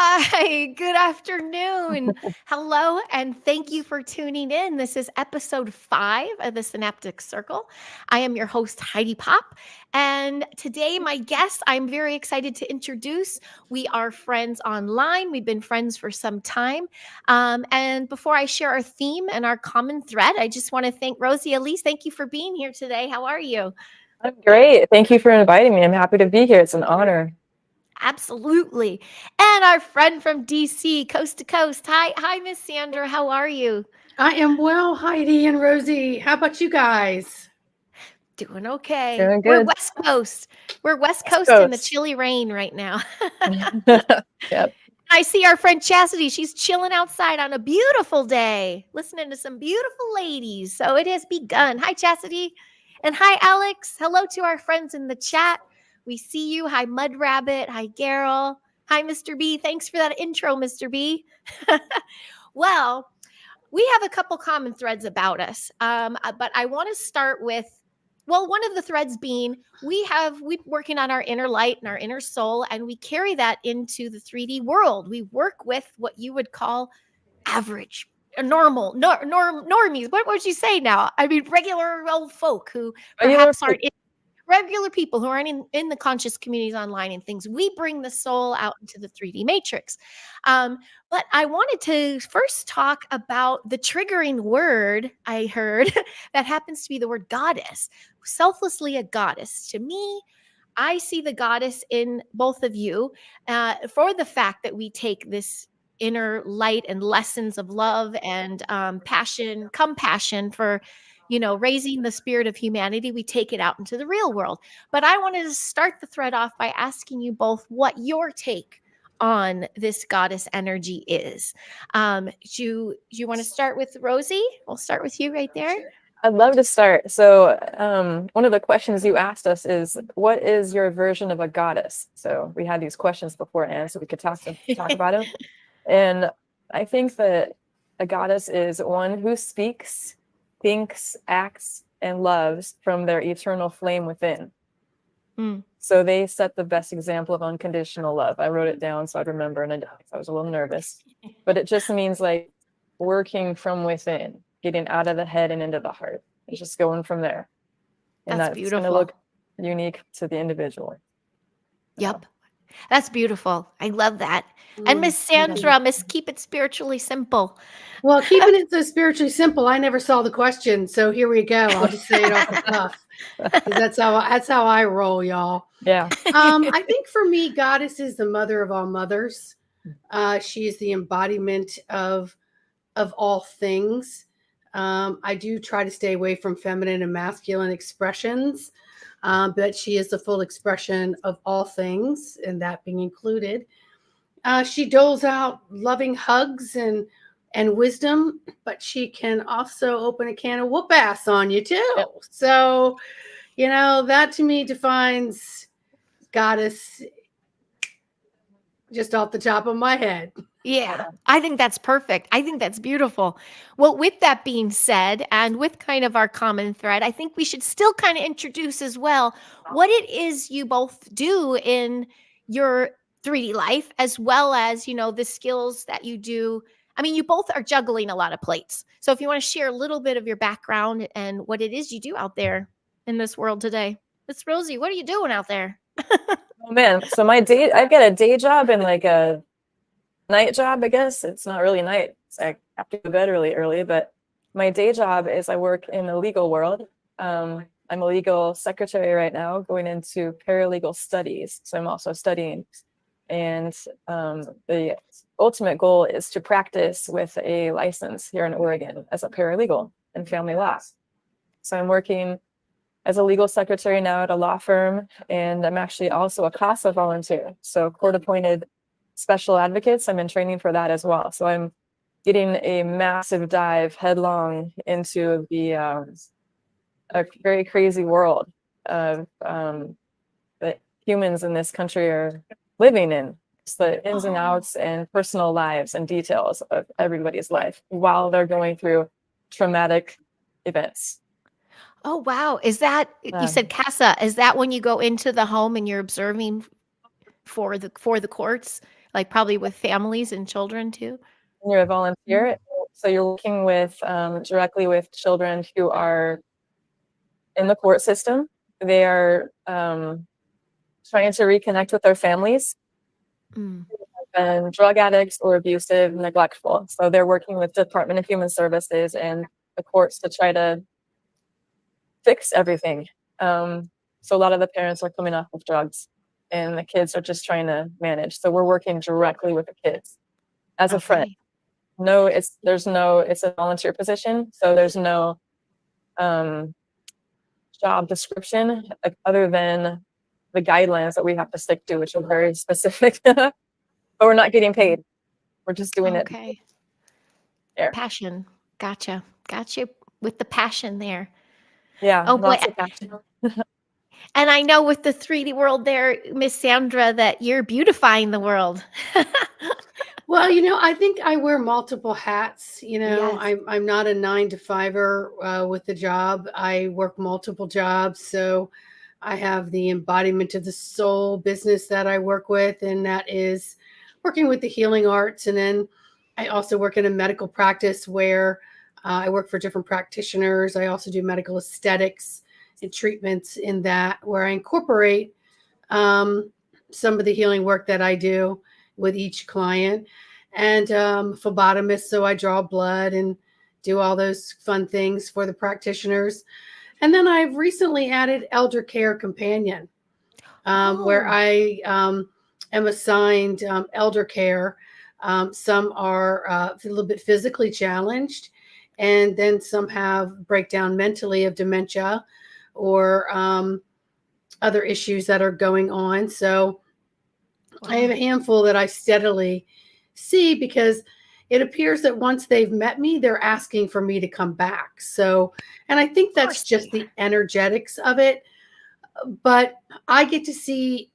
Hi, good afternoon. Hello, and thank you for tuning in. This is episode 5 of the Synaptic Circle. I am your host, Heidi Pop. And today, my guest, I'm very excited to introduce. We are friends online. We've been friends for some time. And before I share our theme and our common thread, I just want to thank Rozy Alize. Thank you for being here today. How are you? I'm great. Thank you for inviting me. I'm happy to be here. It's an honor. Absolutely. And our friend from DC, coast to coast. Hi, Miss Sandra. How are you? I am well, Heidi and Rosie. How about you guys? Doing okay. Doing We're good. West Coast. We're West West Coast in the Coast. chilly rain right now. Yep. I see our friend Chastity. She's chilling outside on a beautiful day, listening to some beautiful ladies. So it has begun. Hi, Chastity. And hi, Alex. Hello to our friends in the chat. We see you. Hi, Mud Rabbit. Hi, Garrel. Hi, Mr. B. Thanks for that intro, Mr. B. Well, we have a couple common threads about us, but I want to start with, well, one of the threads being we working on our inner light and our inner soul, and we carry that into the 3D world. We work with what you would call average, normal, normies. What would you say now? I mean, regular old folk who Regular perhaps aren't regular people who aren't in the conscious communities online and things. We bring the soul out into the 3D matrix. But I wanted to first talk about the triggering word I heard that happens to be the word goddess. Selflessly a goddess. To me, I see the goddess in both of you for the fact that we take this inner light and lessons of love and passion, compassion for raising the spirit of humanity. We take it out into the real world. But I wanted to start the thread off by asking you both what your take on this goddess energy is. Do you want to start with Rozy? We'll start with you right there. I'd love to start. So, one of the questions you asked us is, what is your version of a goddess? So we had these questions beforehand, so we could talk about them. And I think that a goddess is one who speaks, thinks, acts, and loves from their eternal flame within. So they set the best example of unconditional love. I wrote it down so I'd remember, and I was a little nervous. But it just means like working from within, getting out of the head and into the heart. It's just going from there. And That's that's beautiful. going to look unique to the individual. Yep. That's beautiful. I love that. And Miss Sandra, Miss Keep It Spiritually Simple. Well, keeping it so spiritually simple, I never saw the question, so here we go. I'll just say it off the cuff. That's how I roll, y'all. Yeah. I think for me, goddess is the mother of all mothers. She is the embodiment of all things. I do try to stay away from feminine and masculine expressions, but she is the full expression of all things, and that being included. She doles out loving hugs and wisdom, but she can also open a can of whoop ass on you too. Yep. So, that to me defines goddess just off the top of my head. Yeah, I think that's perfect. I think that's beautiful. Well, with that being said, and with kind of our common thread, I think we should still kind of introduce as well what it is you both do in your 3D life, as well as, the skills that you do. I mean, you both are juggling a lot of plates. So if you want to share a little bit of your background and what it is you do out there in this world today. Miss Rozy, what are you doing out there? Oh man. So I've got a day job and like a night job, I guess. It's not really night. I have to go to bed really early, but my day job is I work in the legal world. I'm a legal secretary right now, going into paralegal studies. So I'm also studying. And the ultimate goal is to practice with a license here in Oregon as a paralegal in family law. So I'm working as a legal secretary now at a law firm, and I'm actually also a CASA volunteer. So court-appointed special advocates, I'm in training for that as well. So I'm getting a massive dive headlong into a very crazy world of that humans in this country are living in. It's the ins and outs and personal lives and details of everybody's life while they're going through traumatic events. Oh, wow. Is that, you said CASA, is that when you go into the home and you're observing for the courts? like probably with families and children too. When you're a volunteer, so you're working with directly with children who are in the court system. They are trying to reconnect with their families, Mm. and drug addicts or abusive, neglectful. So they're working with Department of Human Services and the courts to try to fix everything. So a lot of the parents are coming off of drugs and the kids are just trying to manage. So we're working directly with the kids as a friend. Okay. No, it's a volunteer position. So there's no job description other than the guidelines that we have to stick to, which are very specific, but we're not getting paid. We're just doing it. Okay. There. Passion. Gotcha. Gotcha with the passion there. Yeah, Oh boy. lots of passion. And I know with the 3D world there, Miss Sandra, that you're beautifying the world. Well, I think I wear multiple hats. Yes. I'm not a 9 to 5er with the job. I work multiple jobs. So I have the embodiment of the soul business that I work with, and that is working with the healing arts. And then I also work in a medical practice where I work for different practitioners. I also do medical aesthetics and treatments in that, where I incorporate some of the healing work that I do with each client. And phlebotomist, so I draw blood and do all those fun things for the practitioners. And then I've recently added elder care companion, where Oh, I am assigned elder care. Some are a little bit physically challenged, and then some have breakdown mentally of dementia or other issues that are going on. So I have wow. a handful that I steadily see, because it appears that once they've met me, they're asking for me to come back. So, and I think Of that's course just they the are. energetics of it. But I get to see,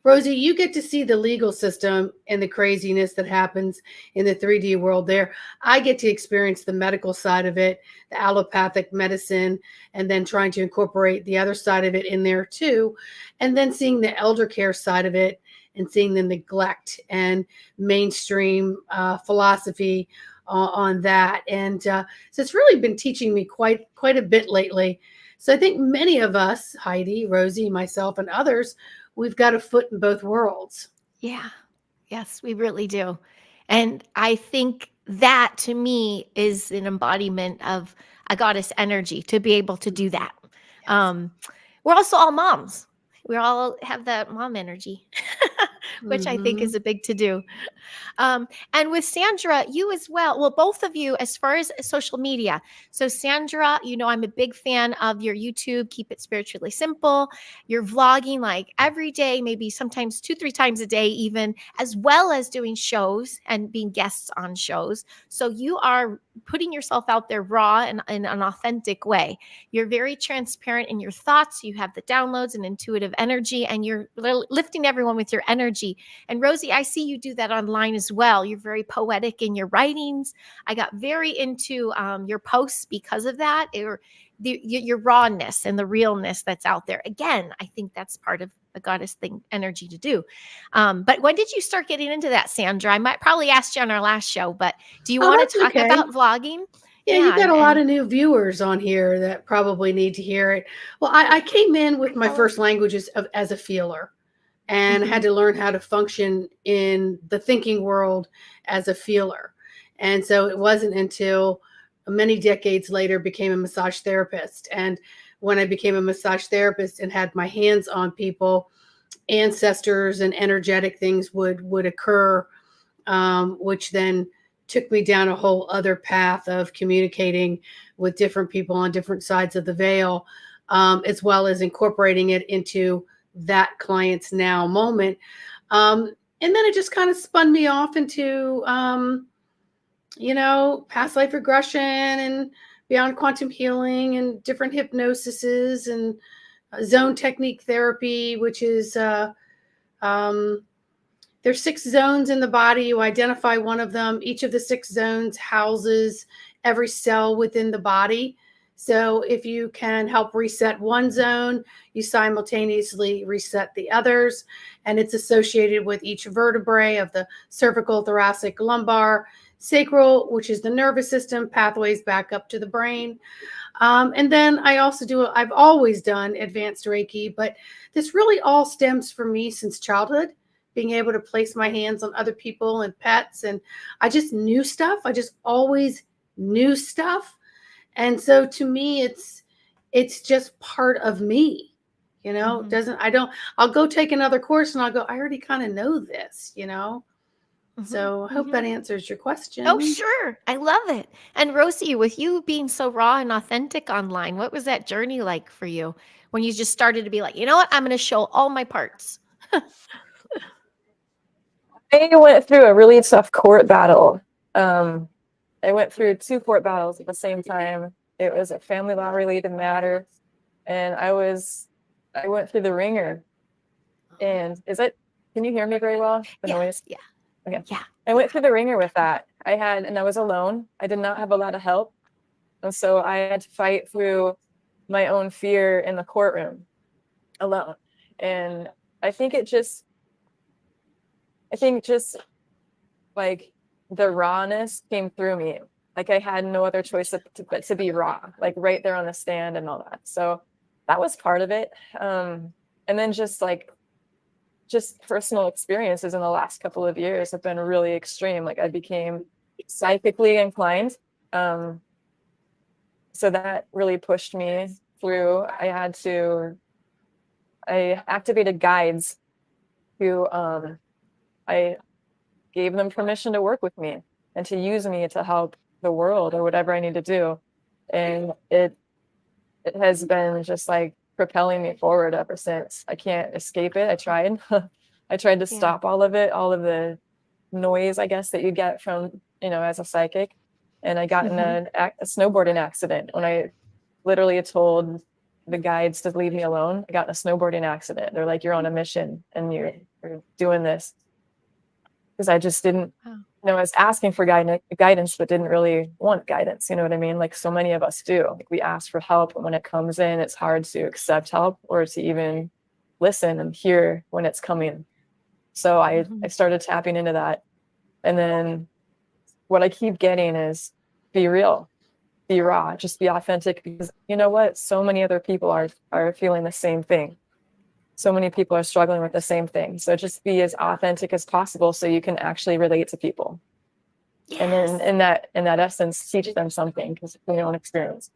Rozy, you get to see the legal system and the craziness that happens in the 3D world there. I get to experience the medical side of it, the allopathic medicine, and then trying to incorporate the other side of it in there too. And then seeing the elder care side of it and seeing the neglect and mainstream philosophy on that. And so it's really been teaching me quite a bit lately. So I think many of us, Heidi, Rozy, myself, and others, we've got a foot in both worlds. Yeah. Yes, we really do. And I think that to me is an embodiment of a goddess energy to be able to do that. Yes. Um, we're also all moms. We all have that mom energy, which I think is Hmm. a big to do. And with Sandra, you as well. Well, both of you, as far as social media. So, Sandra, I'm a big fan of your YouTube, Keep It Spiritually Simple. You're vlogging like every day, maybe sometimes 2, 3 times a day, even, as well as doing shows and being guests on shows. So, you are putting yourself out there raw and in an authentic way. You're very transparent in your thoughts. You have the downloads and intuitive energy, and you're lifting everyone with your energy. And Rozy, I see you do that online as well. You're very poetic in your writings. I got very into your posts because of that, or your rawness and the realness that's out there. Again, I think that's part of the goddess thing energy to do. But when did you start getting into that, Sandra? I might probably ask you on our last show, but do you Oh, want to that's talk okay. about vlogging? Yeah, you've Yeah, got a lot and of new viewers on here that probably need to hear it. Well, I came in with my first languages as a feeler, and had Mhm. to learn how to function in the thinking world as a feeler. And so it wasn't until many decades later became a massage therapist. And when I became a massage therapist and had my hands on people, ancestors and energetic things would occur, which then took me down a whole other path of communicating with different people on different sides of the veil, as well as incorporating it into that client's now moment. And then it just kind of spun me off into, past life regression and beyond quantum healing and different hypnosises and zone technique therapy, which is um, there's 6 zones in the body. You identify one of them. Each of the 6 zones houses every cell within the body. So if you can help reset one zone, you simultaneously reset the others. And it's associated with each vertebrae of the cervical, thoracic, lumbar, sacral, which is the nervous system, pathways back up to the brain. And then I've always done advanced Reiki, but this really all stems for me since childhood, being able to place my hands on other people and pets. And I just knew stuff. I just always knew stuff. And so to me, it's just part of me, I'll go take another course and I'll go, I already kind of know this. So I hope that answers your question. Oh, sure. I love it. And Rozy, with you being so raw and authentic online, what was that journey like for you when you just started to be like, you know what, I'm going to show all my parts? I went through a really tough court battle. I went through 2 court battles at the same time. It was a family law related matter. And I went through the ringer. And can you hear me very well? The noise? Yeah. Okay. Yeah. I went through the ringer with that. And I was alone. I did not have a lot of help. And so I had to fight through my own fear in the courtroom alone. And I think just like the rawness came through me. Like I had no other choice but to be raw, like right there on the stand and all that. So that was part of it. And then just personal experiences in the last couple of years have been really extreme. Like I became psychically inclined. So that really pushed me through. I activated guides who I gave them permission to work with me and to use me to help the world or whatever I need to do. And it has been just like propelling me forward ever since. I can't escape it. I tried. I tried to stop all of it, all of the noise, I guess, that you get from, as a psychic. And I got in a snowboarding accident when I literally told the guides to leave me alone. I got in a snowboarding accident. They're like, you're on a mission and you're doing this. Because I just didn't, I was asking for guidance, but didn't really want guidance. You know what I mean? Like so many of us do. Like we ask for help, and when it comes in, it's hard to accept help or to even listen and hear when it's coming. So I started tapping into that. And then what I keep getting is be real, be raw, just be authentic, because you know what? So many other people are feeling the same thing. So many people are struggling with the same thing. So just be as authentic as possible so you can actually relate to people. Yes. And then in that essence, teach them something because from your own experience.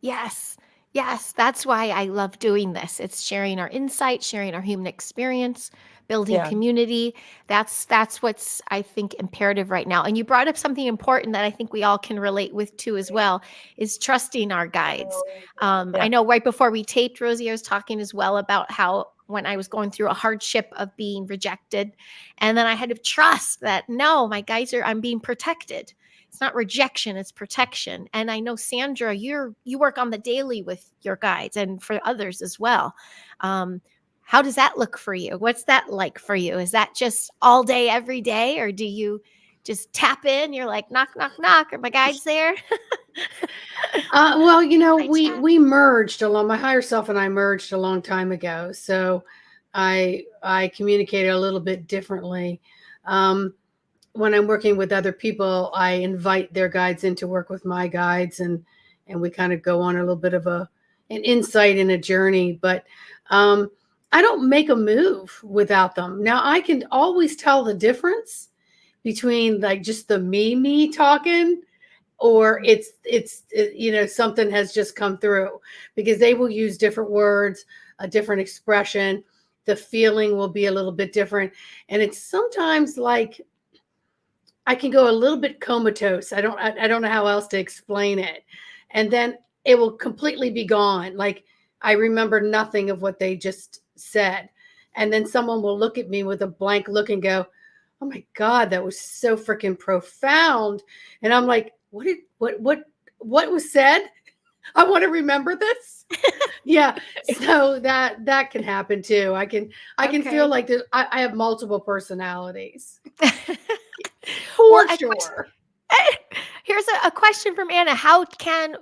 Yes. Yes. That's why I love doing this. It's sharing our insights, sharing our human experience, building community. That's what's, I think, imperative right now. And you brought up something important that I think we all can relate with too as well, is trusting our guides. I know right before we taped, Rozy, I was talking as well about how when I was going through a hardship of being rejected, and then I had to trust that, no, my guides I'm being protected. It's not rejection, it's protection. And I know, Sandra, you work on the daily with your guides and for others as well. How does that look for you? What's that like for you? Is that just all day, every day? Or do you just tap in? You're like, knock, knock, knock. Are my guides there? Well, we merged along, my higher self and I merged a long time ago. So I communicate a little bit differently. When I'm working with other people, I invite their guides in to work with my guides, and we kind of go on a little bit of an insight in a journey. But I don't make a move without them. Now I can always tell the difference between like just the me talking, or it's something has just come through, because they will use different words, a different expression. The feeling will be a little bit different, and it's sometimes like I can go a little bit comatose. I don't know how else to explain it. And then it will completely be gone. Like I remember nothing of what they just said. And then someone will look at me with a blank look and go, "Oh my God, that was so freaking profound." And I'm like, what was said? I want to remember this. Yeah. So that can happen too. I can feel like I have multiple personalities. For sure. Here's a question from Anna. How can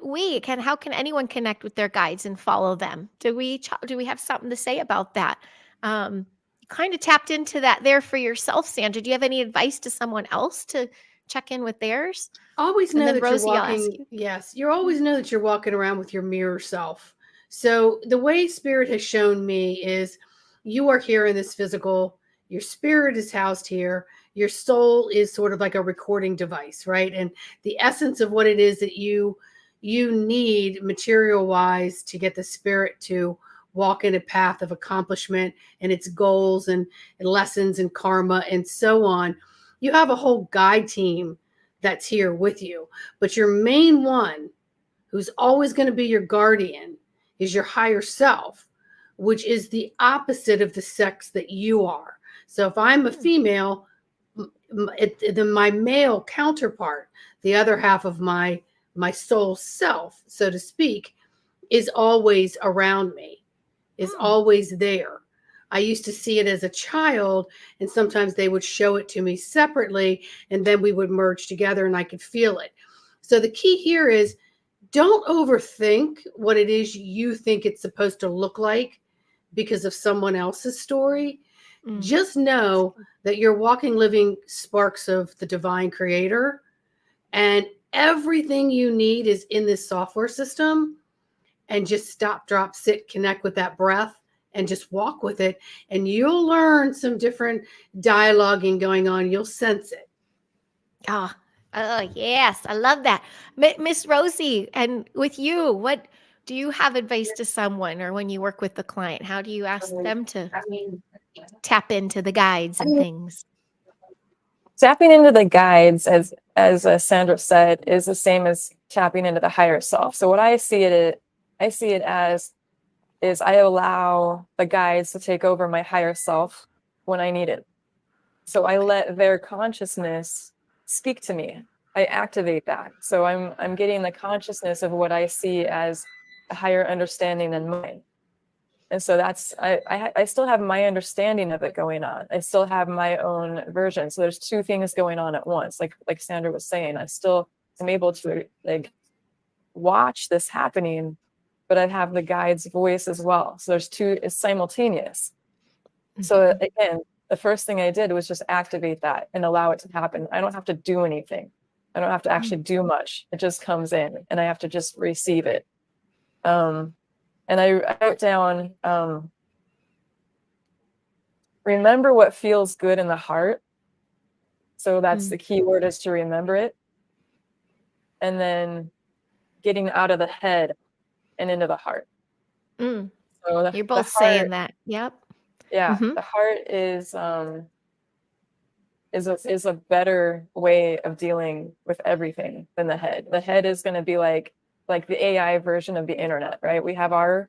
anyone connect with their guides and follow them? Do we have something to say about that? You kind of tapped into that there for yourself, Sandra. Do you have any advice to someone else to check in with theirs? Always And know then that you're Rozy, I'll ask walking. you. Yes, you always know that you're walking around with your mirror self. So the way spirit has shown me is you are here in this physical, your spirit is housed here, your soul is sort of like a recording device, right? And the essence of what it is that you need material wise to get the spirit to walk in a path of accomplishment and its goals and lessons and karma and so on. You have a whole guide team that's here with you, but your main one, who's always going to be your guardian, is your higher self, which is the opposite of the sex that you are. So if I'm a female, then my male counterpart, the other half of my soul self, so to speak, is always around me, is always there. I used to see it as a child, and sometimes they would show it to me separately, and then we would merge together and I could feel it. So the key here is don't overthink what it is you think it's supposed to look like because of someone else's story. Just know that you're walking, living sparks of the divine creator, and everything you need is in this software system. And just stop, drop, sit, connect with that breath and just walk with it. And you'll learn some different dialoguing going on. You'll sense it. Oh, yes. I love that. Miss Rozy, and with you, what do you have advice to someone, or when you work with the client, how do you ask them to tap into the guides and things? Tapping into the guides, as Sandra said, is the same as tapping into the higher self. So what I see it as is I allow the guides to take over my higher self when I need it. So I let their consciousness speak to me. I activate that. So I'm getting the consciousness of what I see as a higher understanding than mine. And so that's, I still have my understanding of it going on. I still have my own version. So there's two things going on at once. Like Sandra was saying, I still am able to like watch this happening, but I have the guide's voice as well. So there's two, it's simultaneous. So again, the first thing I did was just activate that and allow it to happen. I don't have to do anything. I don't have to actually do much. It just comes in and I have to just receive it. And I wrote down, remember what feels good in the heart. So that's the key word, is to remember it. And then getting out of the head and into the heart. So you're both saying that. Yep. Yeah. The heart is a better way of dealing with everything than the head. The head is going to be like the AI version of the internet, right? We have our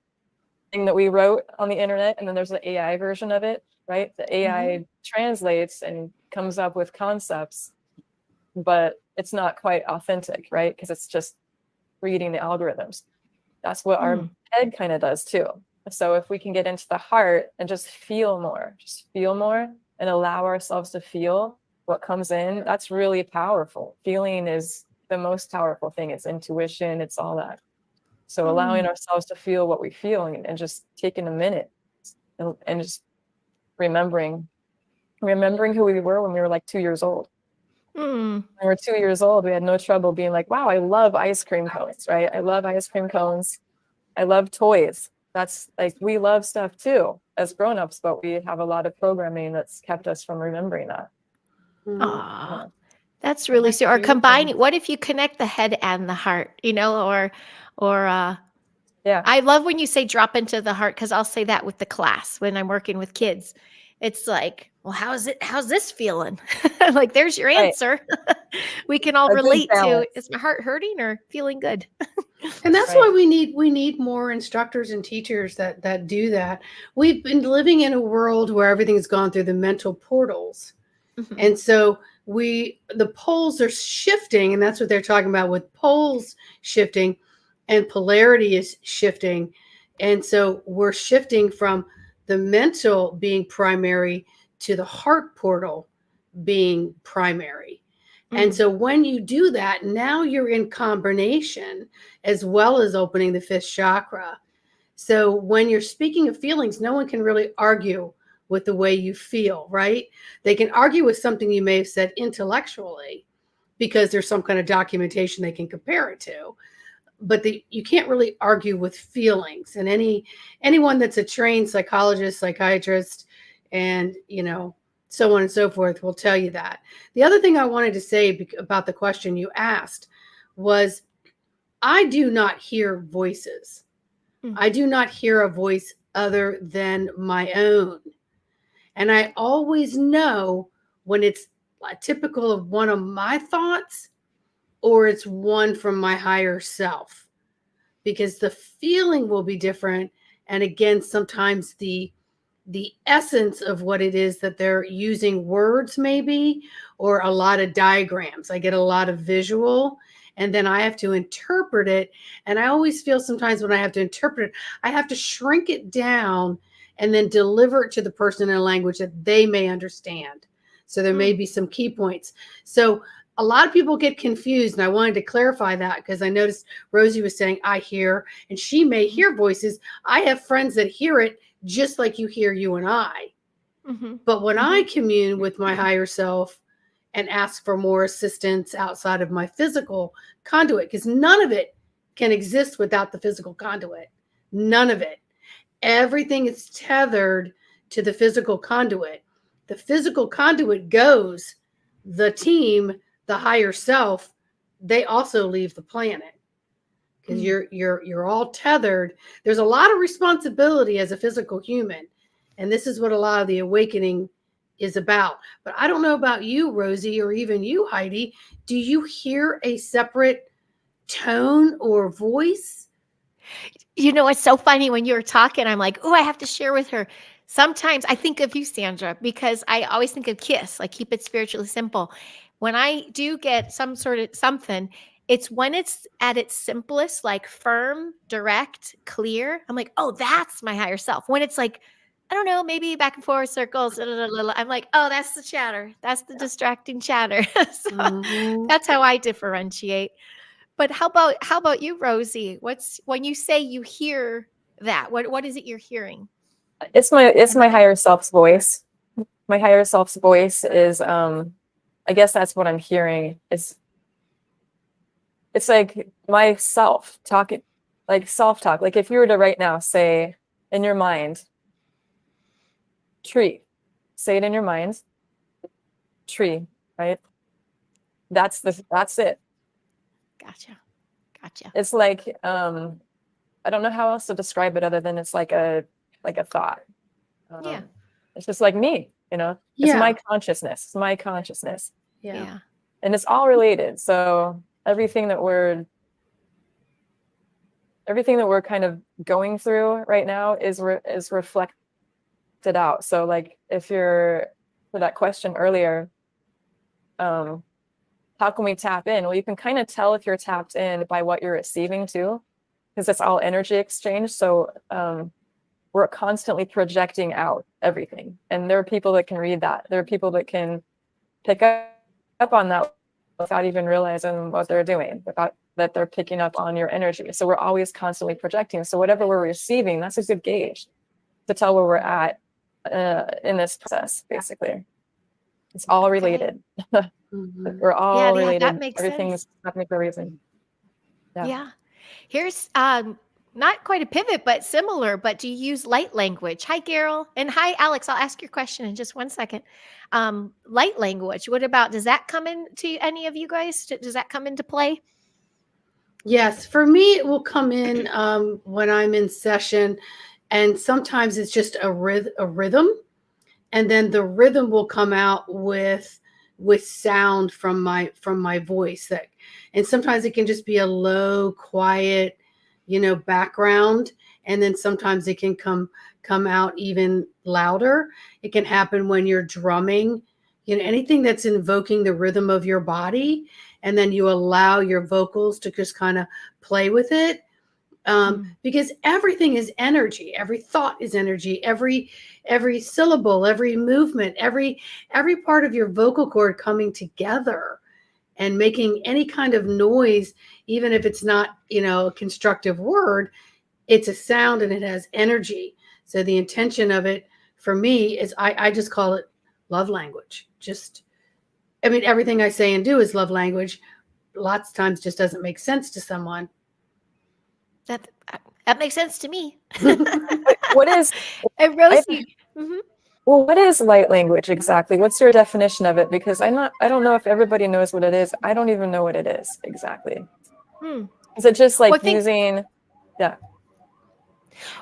thing that we wrote on the internet, and then there's the AI version of it, right? The AI translates and comes up with concepts, but it's not quite authentic, right? Because it's just reading the algorithms. That's what our head kind of does too. So if we can get into the heart and just feel more and allow ourselves to feel what comes in, that's really powerful. Feeling is the most powerful thing. It's intuition, it's all that. So allowing ourselves to feel what we feel and just taking a minute and just remembering who we were when we were like 2 years old. When we were 2 years old, we had no trouble being like, wow, I love ice cream cones, right? I love ice cream cones. I love toys. That's like, we love stuff too as grownups, but we have a lot of programming that's kept us from remembering that. That's really so. Or combining, what if you connect the head and the heart, yeah. I love when you say drop into the heart, because I'll say that with the class when I'm working with kids. It's like, well, how's this feeling? Like, there's your answer. We can all relate to, is my heart hurting or feeling good? And that's why we need more instructors and teachers that do that. We've been living in a world where everything's gone through the mental portals. And so the poles are shifting, and that's what they're talking about with poles shifting, and polarity is shifting. And so we're shifting from the mental being primary to the heart portal being primary. And so when you do that, now you're in combination as well as opening the fifth chakra. So when you're speaking of feelings, no one can really argue with the way you feel, right? They can argue with something you may have said intellectually because there's some kind of documentation they can compare it to. But you can't really argue with feelings. And anyone that's a trained psychologist, psychiatrist, and, so on and so forth will tell you that. The other thing I wanted to say about the question you asked was, I do not hear voices. I do not hear a voice other than my own. And I always know when it's typical of one of my thoughts or it's one from my higher self, because the feeling will be different. And again, sometimes the essence of what it is that they're using, words maybe, or a lot of diagrams. I get a lot of visual, and then I have to interpret it. And I always feel sometimes when I have to interpret it, I have to shrink it down and then deliver it to the person in a language that they may understand. So there may be some key points. So a lot of people get confused, and I wanted to clarify that because I noticed Rozy was saying, I hear, and she may hear voices. I have friends that hear it just like you hear you and I. But when I commune with my higher self and ask for more assistance outside of my physical conduit, because none of it can exist without the physical conduit. None of it. Everything is tethered to the physical conduit. The physical conduit goes, the team, the higher self, they also leave the planet. Because you're all tethered. There's a lot of responsibility as a physical human. And this is what a lot of the awakening is about. But I don't know about you, Rozy, or even you, Heidi. Do you hear a separate tone or voice? It's so funny when you were talking, I'm like, oh, I have to share with her. Sometimes I think of you, Sandra, because I always think of KISS, like keep it spiritually simple. When I do get some sort of something, it's when it's at its simplest, like firm, direct, clear. I'm like, oh, that's my higher self. When it's like, I don't know, maybe back and forth circles, I'm like, oh, that's the chatter. That's the distracting chatter. So that's how I differentiate. But how about you, Rozy? What's when you say you hear that? What is it you're hearing? It's my higher self's voice. My higher self's voice is I guess that's what I'm hearing. It's like myself talking, like self-talk. Like if you were to right now say in your mind, tree, say it in your mind, tree, right? That's it. Gotcha. It's like I don't know how else to describe it other than it's like a thought. Yeah. It's just like me, It's my consciousness. It's my consciousness. Yeah. And it's all related. So everything that we're kind of going through right now is reflected out. So like if you're, for that question earlier, how can we tap in? Well, you can kind of tell if you're tapped in by what you're receiving too, because it's all energy exchange. So we're constantly projecting out everything. And there are people that can read that. There are people that can pick up on that without even realizing what they're doing, without that they're picking up on your energy. So we're always constantly projecting. So whatever we're receiving, that's a good gauge to tell where we're at in this process, basically. It's all related. We're all related. That makes Everything's sense. happening for a reason. Yeah. Here's not quite a pivot, but similar. But do you use light language? Hi, Carol. And hi, Alex. I'll ask your question in just 1 second. Light language. Does that come into any of you guys? Does that come into play? Yes. For me, it will come in when I'm in session. And sometimes it's just a rhythm. And then the rhythm will come out with sound from my voice. And sometimes it can just be a low, quiet, background. And then sometimes it can come out even louder. It can happen when you're drumming, anything that's invoking the rhythm of your body. And then you allow your vocals to just kind of play with it. Because everything is energy. Every thought is energy. Every syllable, every movement, every part of your vocal cord coming together and making any kind of noise, even if it's not, a constructive word, it's a sound and it has energy. So the intention of it for me is I just call it love language. Everything I say and do is love language. Lots of times just doesn't make sense to someone. That makes sense to me. What is And Rozy, well, what is light language exactly? What's your definition of it? Because I don't know if everybody knows what it is. I don't even know what it is exactly. Is it just like using, yeah.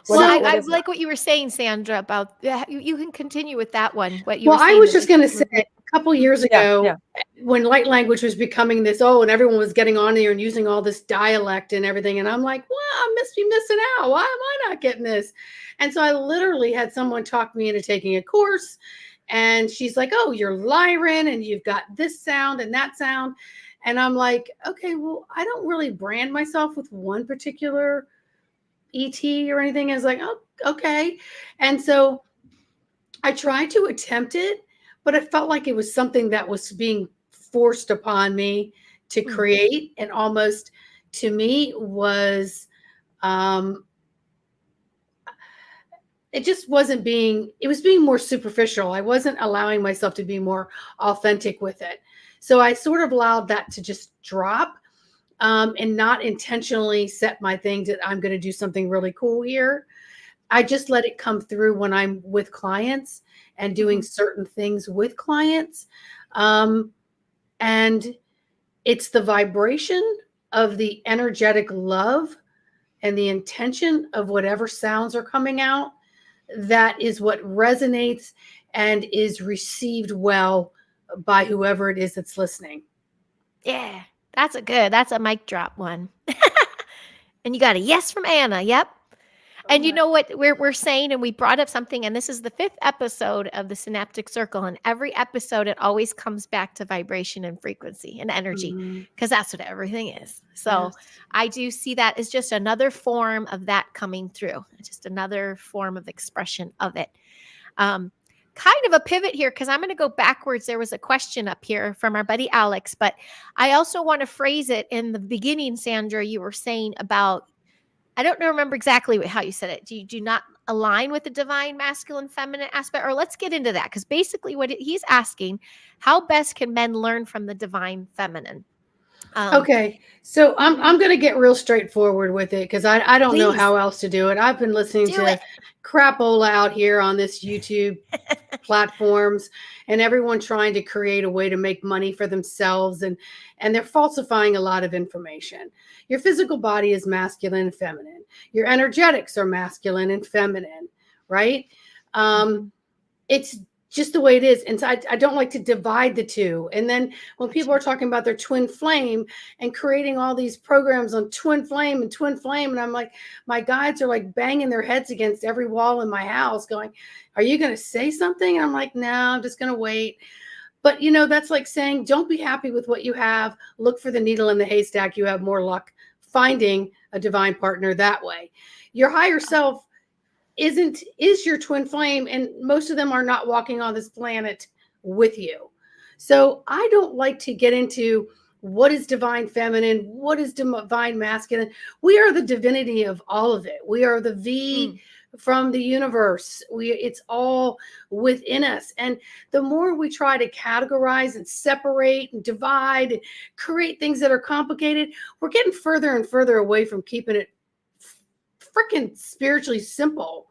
Well, I like what you were saying, Sandra, about you can continue with that one. What you were saying. I was just going to say a couple years ago, when light language was becoming this, and everyone was getting on there and using all this dialect and everything. And I'm like, well, I must be missing out. Why am I not getting this? And so I literally had someone talk me into taking a course. And she's like, oh, you're Lyran and you've got this sound and that sound. And I'm like, okay, well, I don't really brand myself with one particular ET or anything. I was like, oh, okay. And so I tried to attempt it, but I felt like it was something that was being forced upon me to create, and almost to me was, it just wasn't it was being more superficial. I wasn't allowing myself to be more authentic with it. So I sort of allowed that to just drop. And not intentionally set my thing that I'm going to do something really cool here. I just let it come through when I'm with clients and doing certain things with clients. And it's the vibration of the energetic love and the intention of whatever sounds are coming out. That is what resonates and is received well by whoever it is that's listening. Yeah. That's a mic drop one. And you got a yes from Anna. Yep. And you know what we're saying, and we brought up something, and this is the 5th episode of the Synaptic Circle. And every episode, it always comes back to vibration and frequency and energy, because that's what everything is. So I do see that as just another form of that coming through, just another form of expression of it. Kind of a pivot here, because I'm going to go backwards. There was a question up here from our buddy Alex, but I also want to phrase it in the beginning. Sandra, you were saying about, I don't remember exactly how you said it. Do not align with the divine masculine feminine aspect? Or let's get into that, because basically he's asking, how best can men learn from the divine feminine? Okay, so I'm going to get real straightforward with it, because I don't know how else to do it. I've been listening to crapola out here on this YouTube platforms, and everyone trying to create a way to make money for themselves, and they're falsifying a lot of information. Your physical body is masculine and feminine. Your energetics are masculine and feminine, right? It's just the way it is. And so I don't like to divide the two. And then when people are talking about their twin flame and creating all these programs on twin flame, and I'm like, my guides are like banging their heads against every wall in my house going, are you going to say something? And I'm like, no, I'm just going to wait. But, that's like saying, don't be happy with what you have. Look for the needle in the haystack. You have more luck finding a divine partner that way. Your higher self is your twin flame, and most of them are not walking on this planet with you. So I don't like to get into what is divine feminine, what is divine masculine. We are the divinity of all of it. We are the V from the universe. It's all within us. And the more we try to categorize and separate and divide and create things that are complicated, we're getting further and further away from keeping it freaking spiritually simple.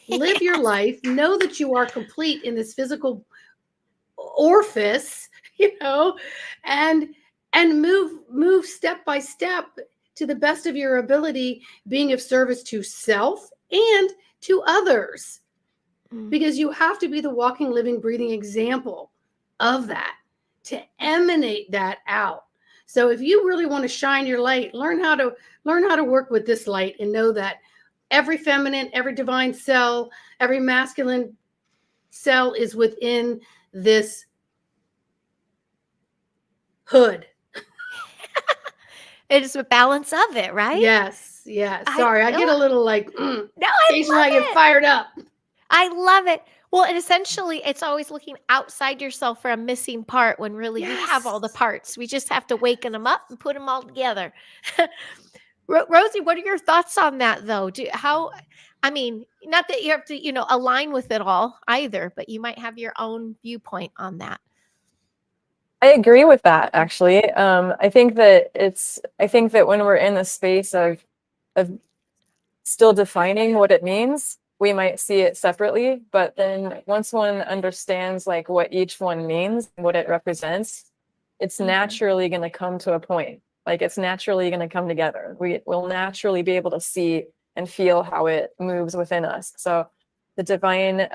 Live your life. Know that you are complete in this physical orifice, and move step by step to the best of your ability, being of service to self and to others, because you have to be the walking, living, breathing example of that, to emanate that out. So if you really want to shine your light, learn how to work with this light, and know that every feminine, every divine cell, every masculine cell is within this hood. It is a balance of it, right? Yes. Sorry, I get a little like, no, occasionally I get fired up. I love it. Well, and essentially, it's always looking outside yourself for a missing part when really we have all the Yes. parts. We just have to waken them up and put them all together. Rosie, what are your thoughts on that, though? I mean, not that you have to, align with it all either, but you might have your own viewpoint on that. I agree with that, actually. I think that when we're in the space of still defining what it means, we might see it separately, but then once one understands like what each one means, what it represents, it's naturally going to come to a point. Like it's naturally going to come together. We will naturally be able to see and feel how it moves within us. So the divine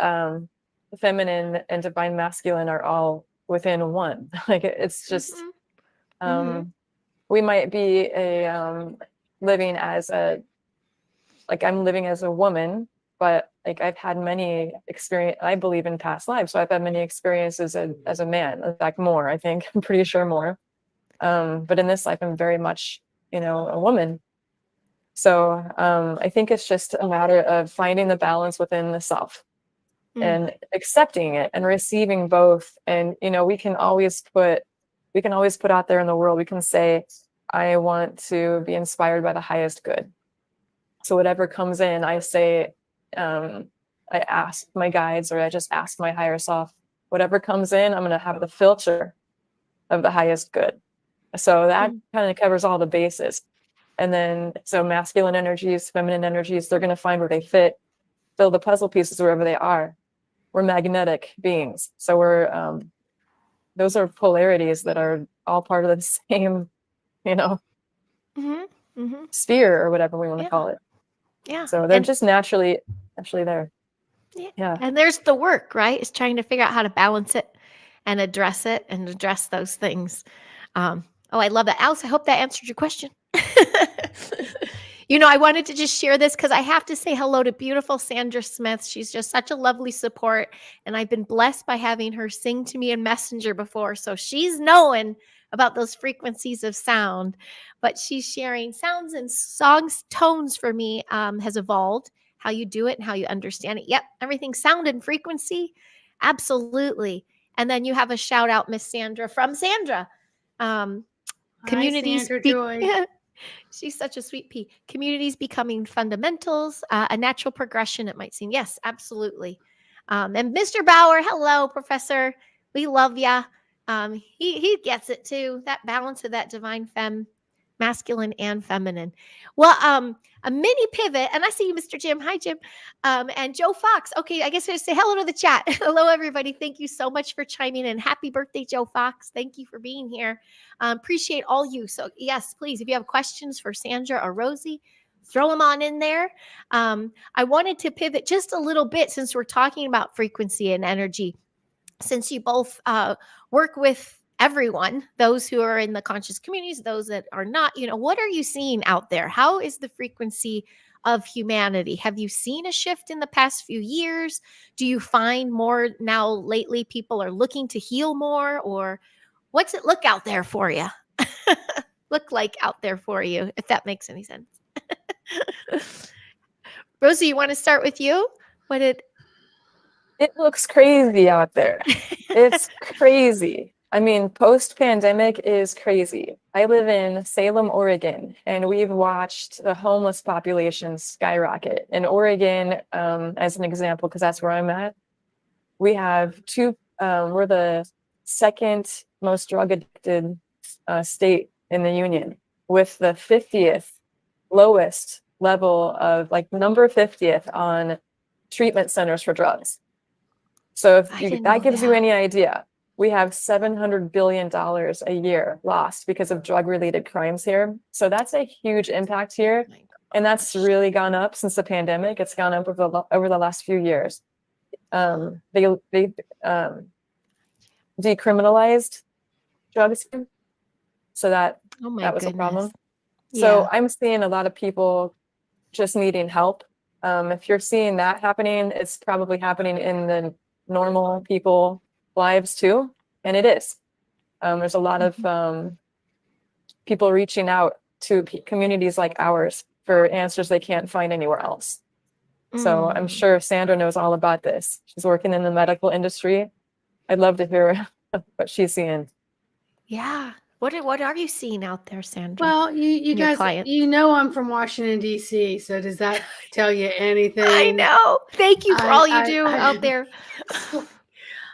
feminine and divine masculine are all within one. Like it's just we might be living as a, like I'm living as a woman, but like I've had many experience. I believe in past lives, so I've had many experiences as a man. In fact, more. I think I'm pretty sure more. But in this life, I'm very much, a woman. So I think it's just a matter of finding the balance within the self and accepting it and receiving both. And we can always put out there in the world. We can say, I want to be inspired by the highest good. So whatever comes in, I say, I ask my guides, or I just ask my higher self, whatever comes in, I'm going to have the filter of the highest good. So that kind of covers all the bases. And then, so masculine energies, feminine energies, they're going to find where they fit, fill the puzzle pieces wherever they are. We're magnetic beings. So those are polarities that are all part of the same, sphere, or whatever we want to call it. Yeah. So they're just naturally there. Yeah. And there's the work, right? It's trying to figure out how to balance it and address those things. I love that. Alice, I hope that answered your question. I wanted to just share this because I have to say hello to beautiful Sandra Smith. She's just such a lovely support. And I've been blessed by having her sing to me in Messenger before. So she's knowing about those frequencies of sound. But she's sharing sounds and songs, tones for me has evolved. How you do it and how you understand it. Yep, everything's sound and frequency. Absolutely. And then you have a shout out, Miss Sandra, from Sandra. Communities. Hi, Sandra Joy. She's such a sweet pea. Communities becoming fundamentals, a natural progression, it might seem. Yes, absolutely. And Mr. Bauer, hello, Professor. We love ya. He gets it too. That balance of that divine femme, masculine and feminine. Well, a mini pivot, and I see you, Mr. Jim. Hi, Jim. And Joe Fox. Okay, I guess I say hello to the chat. Hello, everybody. Thank you so much for chiming in. Happy birthday, Joe Fox. Thank you for being here. Appreciate all you. So yes, please, if you have questions for Sandra or Rosie, throw them on in there. I wanted to pivot just a little bit since we're talking about frequency and energy. Since you both work with everyone, those who are in the conscious communities, those that are not, what are you seeing out there? How is the frequency of humanity? Have you seen a shift in the past few years? Do you find more now lately people are looking to heal more, or what's it look out there for you? Look like out there for you, if that makes any sense. Rosie, you want to start with you? It looks crazy out there. It's crazy. I mean, post-pandemic is crazy. I live in Salem, Oregon, and we've watched the homeless population skyrocket. In Oregon, as an example, because that's where I'm at, we have we're the second most drug addicted state in the union, with the 50th lowest level of, like, number 50th on treatment centers for drugs. So if that gives you any idea, we have $700 billion a year lost because of drug-related crimes here. So that's a huge impact here. And that's really gone up since the pandemic. It's gone up over the last few years. They decriminalized drugs, so that was a problem. So I'm seeing a lot of people just needing help. If you're seeing that happening, it's probably happening in the normal people lives too, and it is. There's a lot of people reaching out to communities like ours for answers they can't find anywhere else. So I'm Mm. sure Sandra knows all about this. She's working in the medical industry. I'd love to hear what she's seeing. Yeah. What are you seeing out there, Sandra? Well, you and your guys, clients? I'm from Washington, D.C. So does that tell you I anything? know. Thank you for all you I, do out I, there.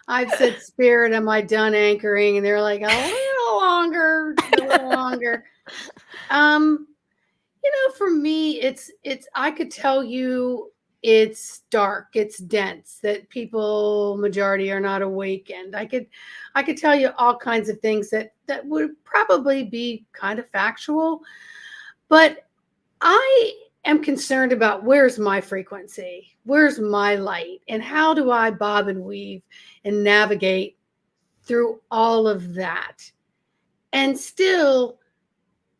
I've said, Spirit, am I done anchoring? And they're like, a little longer, a little longer. For me, I could tell you it's dark, it's dense, that people majority are not awakened. I could tell you all kinds of things that would probably be kind of factual, but I am concerned about where's my frequency, where's my light, and how do I bob and weave and navigate through all of that and still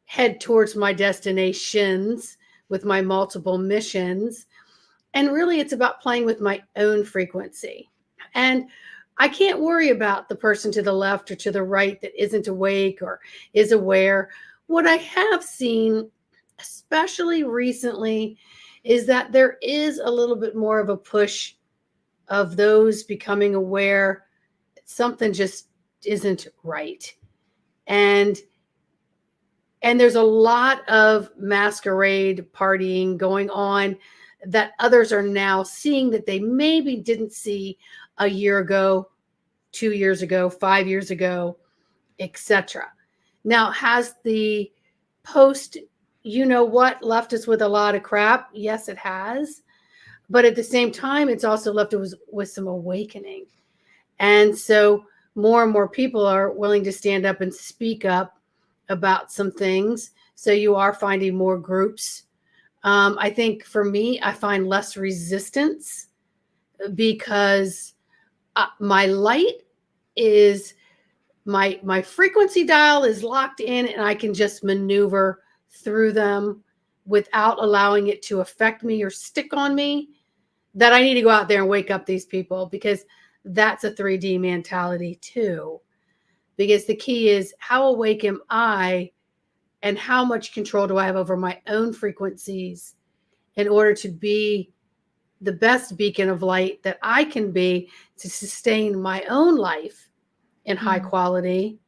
head towards my destinations with my multiple missions. And really, it's about playing with my own frequency. And I can't worry about the person to the left or to the right that isn't awake or is aware. What I have seen, especially recently, is that there is a little bit more of a push of those becoming aware that something just isn't right. And there's a lot of masquerade partying going on that others are now seeing that they maybe didn't see a year ago, 2 years ago, 5 years ago, etc. Now, has the post, left us with a lot of crap? Yes, it has. But at the same time, it's also left us with some awakening. And so more and more people are willing to stand up and speak up about some things. So you are finding more groups. I think for me, I find less resistance because my light is my frequency dial is locked in, and I can just maneuver through them without allowing it to affect me or stick on me. That I need to go out there and wake up these people, because that's a 3D mentality too. Because the key is, how awake am I, and how much control do I have over my own frequencies in order to be the best beacon of light that I can be to sustain my own life in high quality,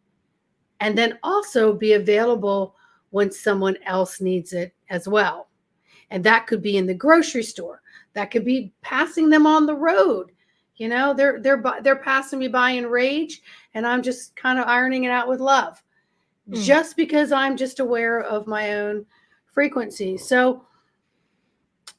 and then also be available when someone else needs it as well. And that could be in the grocery store. That could be passing them on the road. They're passing me by in rage, and I'm just kind of ironing it out with love, just because I'm just aware of my own frequency. So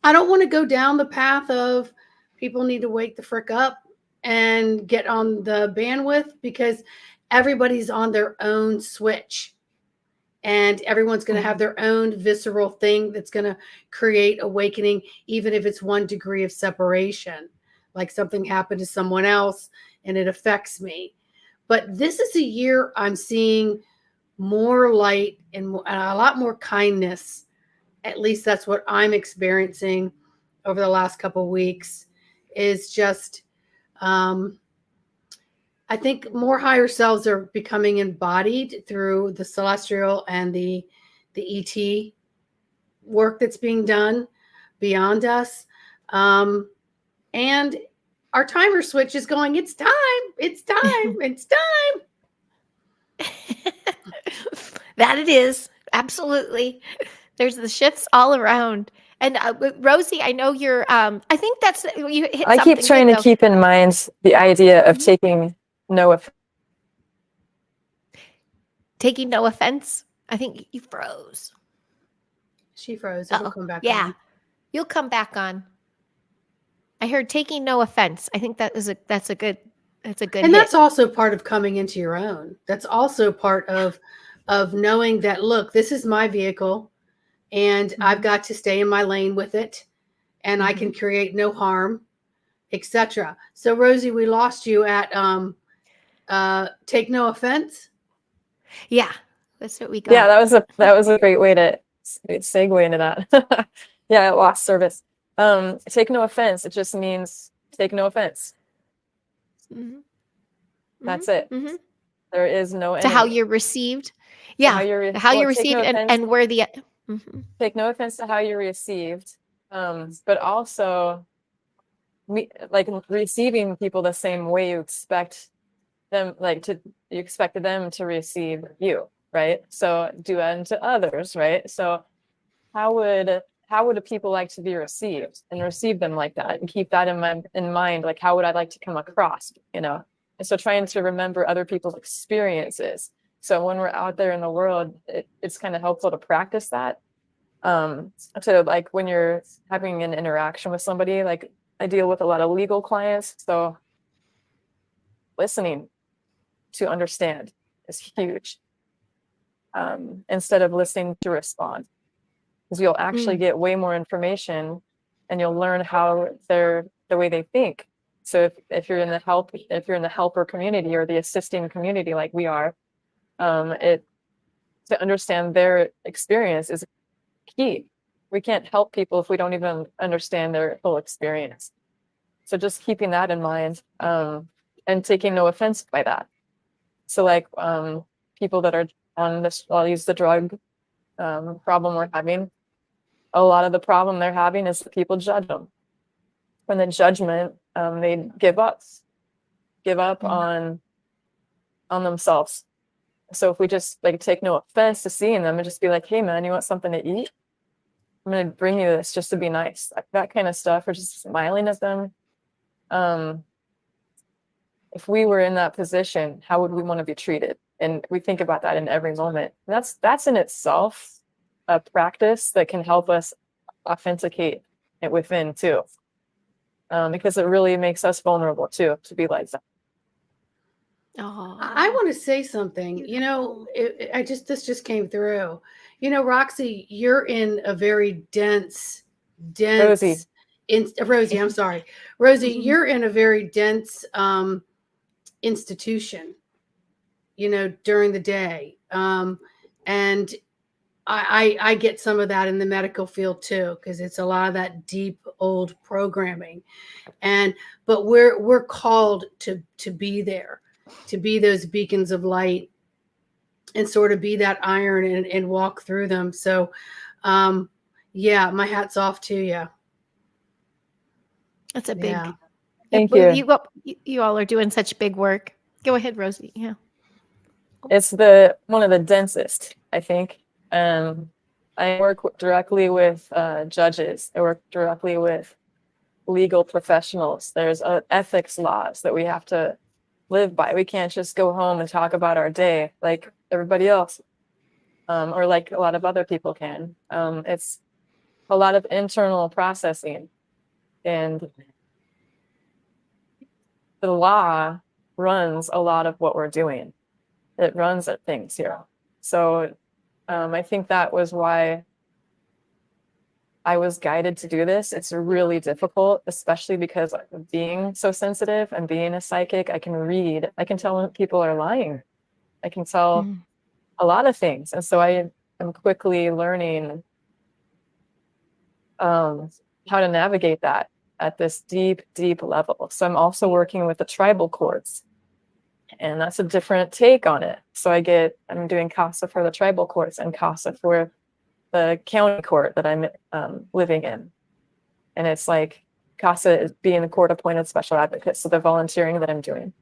I don't want to go down the path of people need to wake the frick up and get on the bandwidth, because everybody's on their own switch. And everyone's going to have their own visceral thing that's going to create awakening, even if it's 1 degree of separation, like something happened to someone else and it affects me. But this is a year I'm seeing more light and a lot more kindness. At least that's what I'm experiencing over the last couple of weeks, is just, I think more higher selves are becoming embodied through the celestial and the ET work that's being done beyond us. And our timer switch is going, it's time, it's time, it's time. That it is. Absolutely. There's the shifts all around. And Rozy, I know you're, I think that's, you hit I something keep trying good, to though. keep in mind the idea of taking no offense. Taking no offense. I think you froze. She froze. It'll come back Yeah. on. You'll come back on. I heard taking no offense. I think that's a good And hit. that's also part of coming into your own. That's also part of knowing that, look, this is my vehicle, and I've got to stay in my lane with it, and I can create no harm, etc. So Rozy, we lost you at take no offense. Yeah. That's what we got. Yeah, that was a great way to segue into that. Yeah, I lost service. Take no offense. It just means take no offense. That's it. There is no To how enemy. you're received. Yeah. How you're received, and where the take no offense to how you're received, But also like receiving people the same way you expect them, you expected them to receive you, right? So do unto others, right? So how would people like to be received, and receive them like that, and keep that in mind, like how would I like to come across, you know? And so trying to remember other people's experiences. So when we're out there in the world, it's kind of helpful to practice that. To like when you're having an interaction with somebody, like I deal with a lot of legal clients, so listening to understand is huge. Instead of listening to respond, because you'll actually get way more information, and you'll learn how the way they think. So if you're in the helper community or the assisting community like we are, to understand their experience is key. We can't help people if we don't even understand their full experience. So just keeping that in mind, and taking no offense by that. So like people that are on this, I'll use the drug problem we're having. A lot of the problem they're having is that people judge them. From the judgment, they give up on themselves. So if we just like take no offense to seeing them and just be like, hey man, you want something to eat? I'm gonna bring you this just to be nice, like that kind of stuff, or just smiling at them. If we were in that position, how would we want to be treated? And we think about that in every moment. And that's in itself a practice that can help us authenticate it within too, because it really makes us vulnerable too to be like that. Oh, I want to say something. You know, this just came through. You know, Roxy, you're in a very dense. Rozy. Rozy, I'm sorry, Rozy, you're in a very dense institution. You know, during the day, and I get some of that in the medical field too, because it's a lot of that deep old programming, but we're called to be there, to be those beacons of light, and sort of be that iron and walk through them. So, yeah, my hat's off to you. that's a big. Yeah. Thank you. You all are doing such big work. Go ahead, Rozy. Yeah. It's one of the densest, I think. I work directly with judges. I work directly with legal professionals. There's ethics laws that we have to live by. We can't just go home and talk about our day like everybody else, or like a lot of other people can. It's a lot of internal processing, and the law runs a lot of what we're doing. It runs at things here. So I think that was why I was guided to do this. It's really difficult, especially because of being so sensitive and being a psychic. I can tell when people are lying. I can tell a lot of things. And so I am quickly learning how to navigate that at this deep, deep level. So I'm also working with the tribal courts, and that's a different take on it. So I'm doing CASA for the tribal courts and CASA for the county court that I'm living in. And it's like CASA is being the court appointed special advocate, so the volunteering that I'm doing.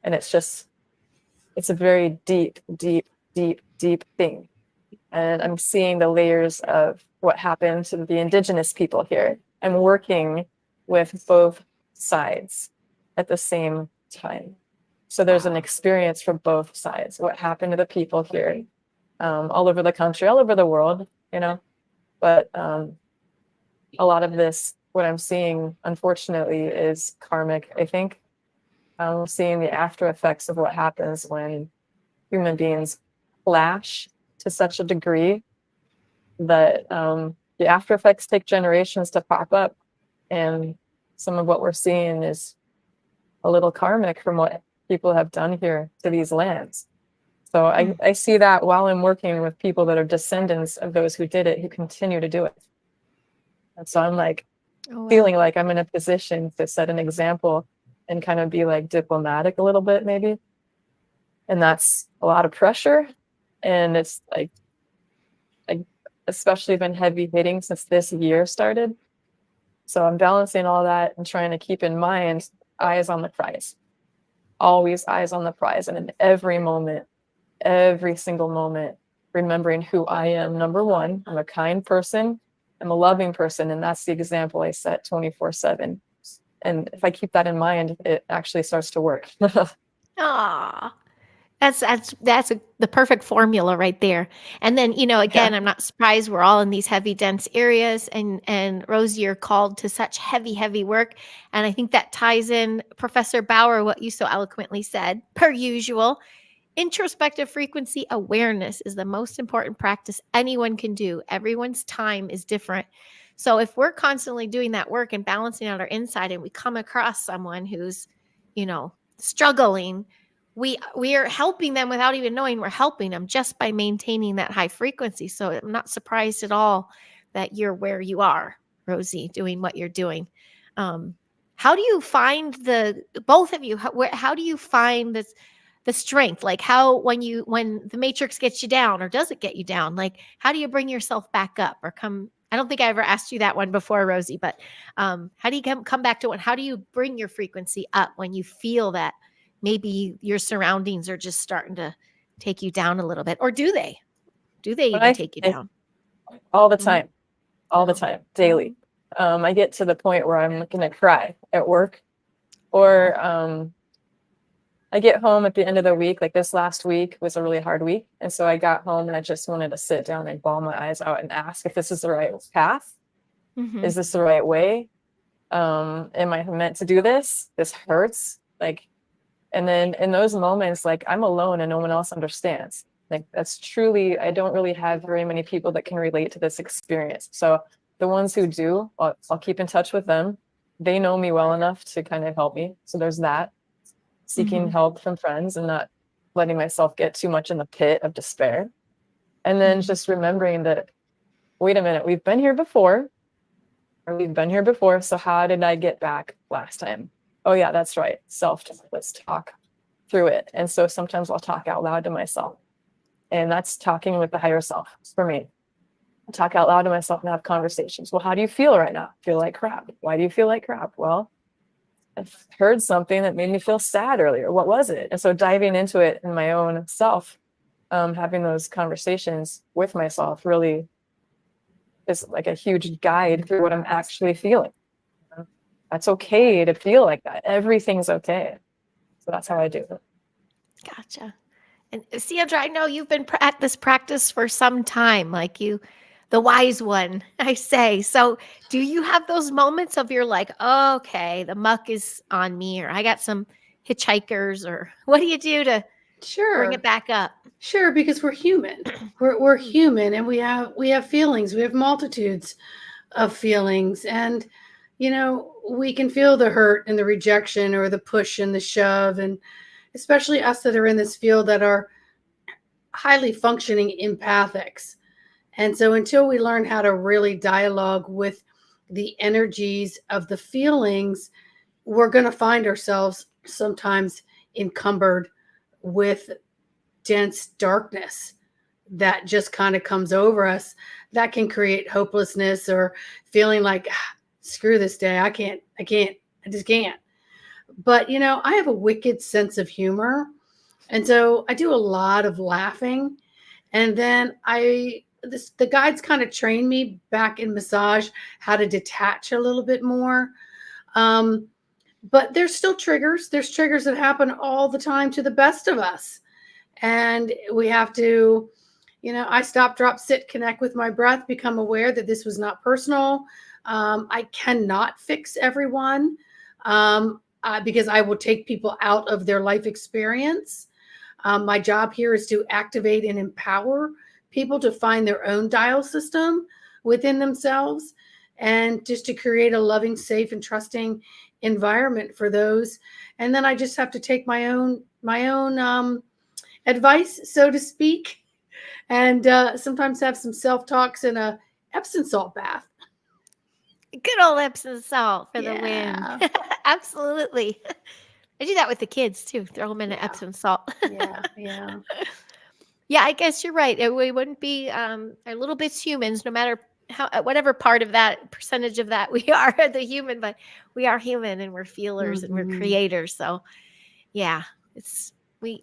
And it's a very deep, deep, deep, deep thing. And I'm seeing the layers of what happened to the indigenous people here. I'm working with both sides at the same time. So there's an experience from both sides. What happened to the people here, all over the country, all over the world, you know? But a lot of this, what I'm seeing, unfortunately, is karmic, I think. I'm seeing the after effects of what happens when human beings clash to such a degree that the after effects take generations to pop up. And some of what we're seeing is a little karmic from what people have done here to these lands. So I see that while I'm working with people that are descendants of those who did it, who continue to do it. And so I'm like feeling like I'm in a position to set an example and kind of be like diplomatic a little bit, maybe. And that's a lot of pressure. And it's like especially been heavy hitting since this year started. So I'm balancing all that and trying to keep in mind eyes on the prize. Always eyes on the prize. And in every moment, every single moment, remembering who I am. Number one, I'm a kind person. I'm a loving person. And that's the example I set 24/7. And if I keep that in mind, it actually starts to work. Aw. The perfect formula right there. And then, again, Yeah. I'm not surprised we're all in these heavy, dense areas, and Rozy, you're called to such heavy, heavy work. And I think that ties in, Professor Bauer, what you so eloquently said, per usual. Introspective frequency awareness is the most important practice anyone can do. Everyone's time is different. So if we're constantly doing that work and balancing out our inside, and we come across someone who's, struggling, we are helping them without even knowing we're helping them, just by maintaining that high frequency. So I'm not surprised at all that you're where you are, Rozy, doing what you're doing. How do you find both of you, how do you find the strength? Like, when the matrix gets you down, or does it get you down? Like, how do you bring yourself back up, or come? I don't think I ever asked you that one before, Rozy, but how do you come back to it? How do you bring your frequency up when you feel that maybe your surroundings are just starting to take you down a little bit? Or do they When even I take you think down? all the Mhm. time, all the time, daily. I get to the point where I'm going to cry at work, or I get home at the end of the week. Like this last week was a really hard week. And so I got home and I just wanted to sit down and bawl my eyes out and ask if this is the right path. Mhm. Is this the right way? Am I meant to do this? This hurts. Like, and then in those moments, like, I'm alone and no one else understands. Like, that's truly, I don't really have very many people that can relate to this experience. So the ones who do, I'll keep in touch with them. They know me well enough to kind of help me. So there's that. Seeking Mhm. help from friends and not letting myself get too much in the pit of despair. And then Mhm. just remembering that, wait a minute, we've been here before, So how did I get back last time? Oh yeah, that's right. Let's talk through it. And so sometimes I'll talk out loud to myself. And that's talking with the higher self for me. I talk out loud to myself and have conversations. Well, how do you feel right now? Feel like crap. Why do you feel like crap? Well, I heard something that made me feel sad earlier. What was it? And so diving into it in my own self, having those conversations with myself really is like a huge guide through what I'm actually feeling. That's okay to feel like that. Everything's okay. So that's how I do it. Gotcha. And Sandra, I know you've been at this practice for some time, like the wise one, I say. So do you have those moments of you're like, oh, okay, the muck is on me, or I got some hitchhikers, or what do you do to bring it Sure. back up? Sure, because we're human. We're human, and we have feelings. We have multitudes of feelings, and we can feel the hurt and the rejection, or the push and the shove, and especially us that are in this field that are highly functioning empathics. And so until we learn how to really dialogue with the energies of the feelings, we're going to find ourselves sometimes encumbered with dense darkness that just kind of comes over us, that can create hopelessness, or feeling like, screw this day, I just can't. But I have a wicked sense of humor, and so I do a lot of laughing. And then the guides kind of trained me back in massage how to detach a little bit more. um, but there's still triggers. There's triggers that happen all the time to the best of us, and we have to, I stop, drop, sit, connect with my breath, become aware that this was not personal. I cannot fix everyone, because I will take people out of their life experience. My job here is to activate and empower people to find their own dial system within themselves, and just to create a loving, safe, and trusting environment for those. And then I just have to take my own advice, so to speak, and sometimes have some self-talks and a Epsom salt bath. Good old Epsom salt for the win. Yeah, Absolutely. I do that with the kids too. Throw them in an yeah, Epsom salt. yeah. Yeah, I guess you're right. We wouldn't be our little bits humans, no matter whatever part of that percentage of that we are the human, but we are human and we're feelers and we're creators. So yeah,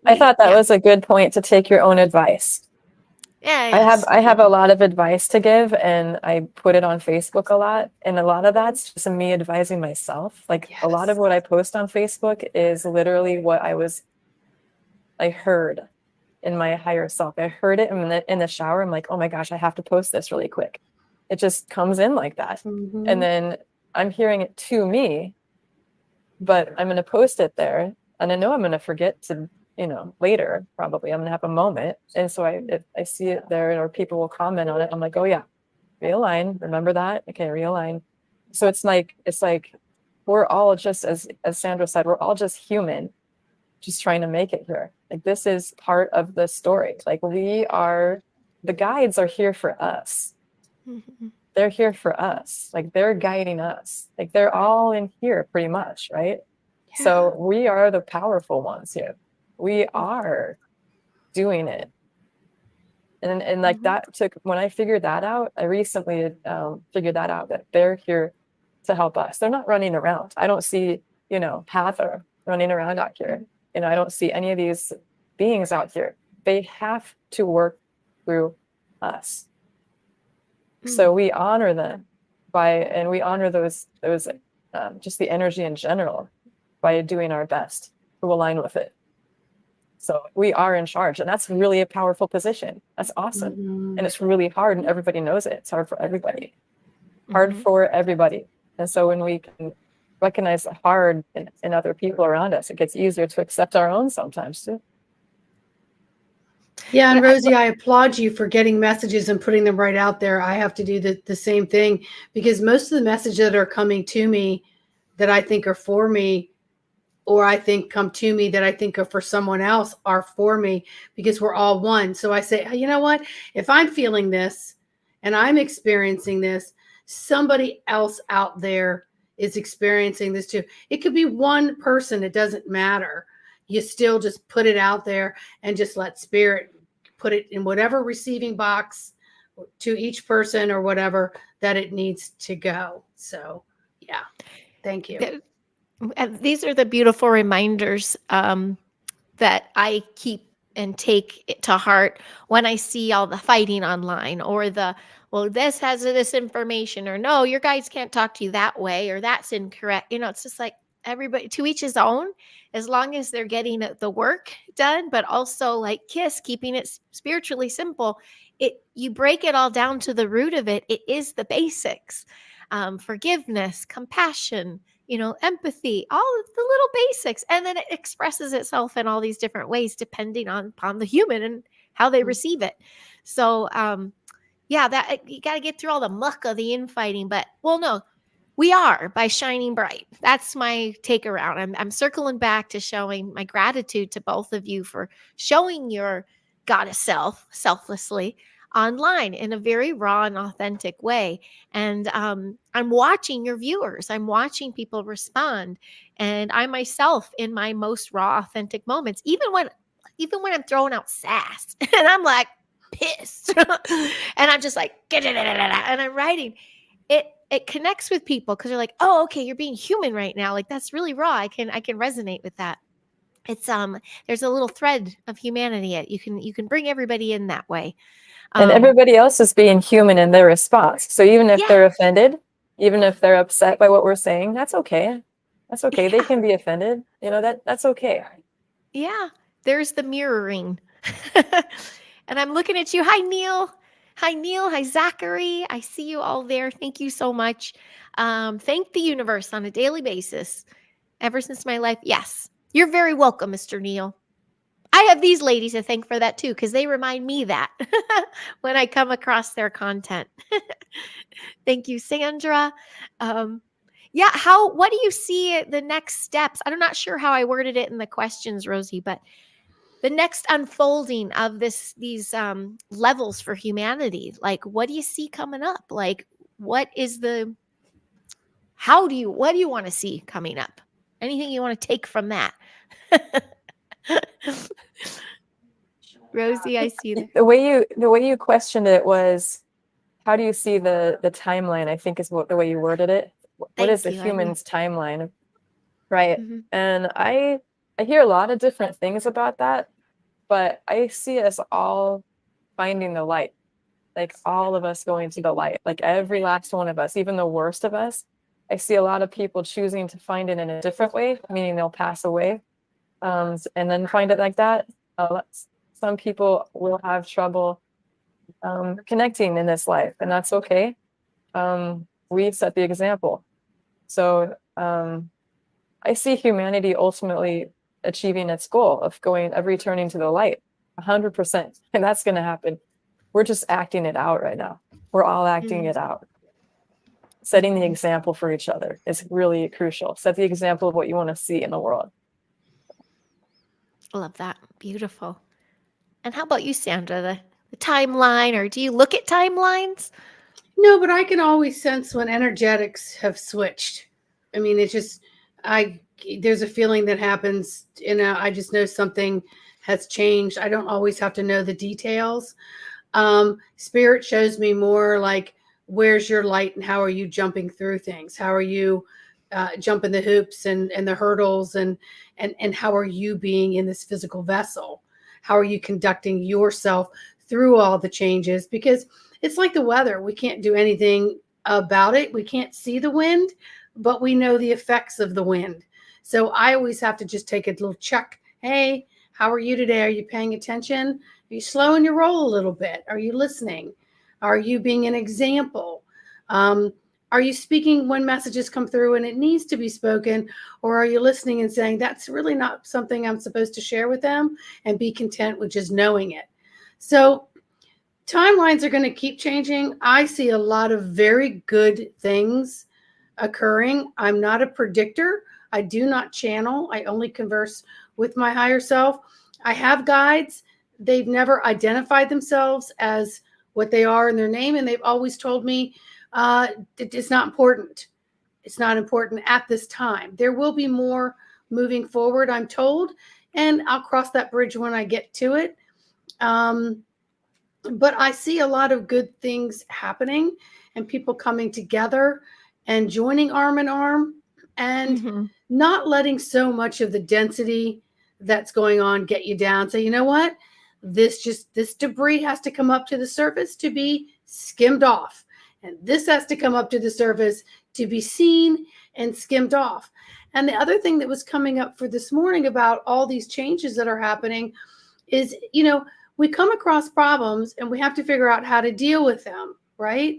I thought that yeah. was a good point to take your own advice. Yeah, I have a lot of advice to give, and I put it on Facebook a lot, and a lot of that's just me advising myself. Like a lot of what I post on Facebook is literally what I heard in my higher self. I heard it in the shower. I'm like, oh my gosh, I have to post this really quick. It just comes in like that. And then I'm hearing it to me, but I'm going to post it there. And I know I'm going to forget to, later, probably I'm going to have a moment. And so if I see it there or people will comment on it, I'm like, oh yeah, realign. Remember that? Okay, realign. So it's like we're all just, as Sandra said, we're all just human, just trying to make it here. Like this is part of the story. Like the guides are here for us. They're here for us. Like they're guiding us. Like they're all in here pretty much, right? Yeah. So we are the powerful ones here. We are doing it. And like when I figured that out, I recently figured that out, that they're here to help us. They're not running around. I don't see, Pather running around out here. I don't see any of these beings out here. They have to work through us. So we honor them and we honor those just the energy in general by doing our best to align with it. So we are in charge, and that's really a powerful position. That's awesome. And it's really hard, and everybody knows it. It's hard for everybody. Hard for everybody. And so when we can recognize the hard in other people around us, it gets easier to accept our own sometimes too. Yeah, and Rozy, I applaud you for getting messages and putting them right out there. I have to do the same thing, because most of the messages that are coming to me that I think are for me, or I think come to me that I think are for someone else, are for me, because we're all one. So I say, you know what? If I'm feeling this and I'm experiencing this, somebody else out there is experiencing this too. It could be one person. It doesn't matter. You still just put it out there and just let spirit put it in whatever receiving box to each person or whatever that it needs to go. So yeah, thank you. And these are the beautiful reminders that I keep and take it to heart when I see all the fighting online, or well, this has this information, or no, your guides can't talk to you that way, or that's incorrect. It's just like everybody, to each his own, as long as they're getting the work done, but also like keeping it spiritually simple. You break it all down to the root of it. It is the basics. Forgiveness, compassion, empathy, all of the little basics. And then it expresses itself in all these different ways, depending upon the human and how they receive it. So, that you got to get through all the muck of the infighting, but no, we are by shining bright. That's my take around. I'm circling back to showing my gratitude to both of you for showing your goddess self selflessly online in a very raw and authentic way. And I'm watching your viewers. I'm watching people respond. And I myself, in my most raw, authentic moments, even when I'm throwing out sass and I'm like pissed and I'm just like, and I'm writing it connects with people, because they're like, oh, okay, you're being human right now. Like, that's really raw. I can resonate with that. It's there's a little thread of humanity. You can bring everybody in that way. And everybody else is being human in their response. So even if they're offended, even if they're upset by what we're saying, that's okay. That's okay. They can be offended. That's okay. Yeah. There's the mirroring. And I'm looking at you. Hi, Neil. Hi, Zachary. I see you all there. Thank you so much. Thank the universe on a daily basis. Ever since my life. Yes. You're very welcome, Mr. Neil. I have these ladies to thank for that too, because they remind me that when I come across their content. Thank you, Sandra. What do you see the next steps? I'm not sure how I worded it in the questions, Rozy, but the next unfolding of these levels for humanity, like, what do you see coming up? Like, what do you want to see coming up? Anything you want to take from that? Rozy, I see that. The way you questioned it was, how do you see the timeline? I think is the way you worded it. What is the Thank you. human's timeline? Right. Mhm. And I hear a lot of different things about that, but I see us all finding the light, like all of us going to the light, like every last one of us, even the worst of us. I see a lot of people choosing to find it in a different way, meaning they'll pass away, and then find it like that. Some people will have trouble connecting in this life, and that's okay. We set the example. So I see humanity ultimately achieving its goal of returning to the light 100%. And that's going to happen. We're just acting it out right now. We're all acting it out. Setting the example for each other is really crucial. Set the example of what you want to see in the world. I love that. Beautiful. And how about you, Sandra? The timeline, or do you look at timelines? No, but I can always sense when energetics have switched. I mean, it's just there's a feeling that happens, I just know something has changed. I don't always have to know the details. Spirit shows me more like, where's your light and how are you jumping through things? How are you jumping the hoops and the hurdles, and how are you being in this physical vessel? How are you conducting yourself through all the changes? Because it's like the weather. We can't do anything about it. We can't see the wind, but we know the effects of the wind. So I always have to just take a little check. Hey, how are you today? Are you paying attention? Are you slowing your roll a little bit? Are you listening? Are you being an example? Are you speaking when messages come through and it needs to be spoken? Or are you listening and saying, that's really not something I'm supposed to share with them, and be content with just knowing it? So timelines are going to keep changing. I see a lot of very good things occurring. I'm not a predictor. I do not channel. I only converse with my higher self. I have guides. They've never identified themselves as what they are in their name, and they've always told me it's not important. It's not important at this time. There will be more moving forward, I'm told, and I'll cross that bridge when I get to it. But I see a lot of good things happening, and people coming together and joining arm in arm, and not letting so much of the density that's going on get you down. So, you know what? This debris has to come up to the surface to be skimmed off. And this has to come up to the surface to be seen and skimmed off. And the other thing that was coming up for this morning about all these changes that are happening is, we come across problems and we have to figure out how to deal with them, right?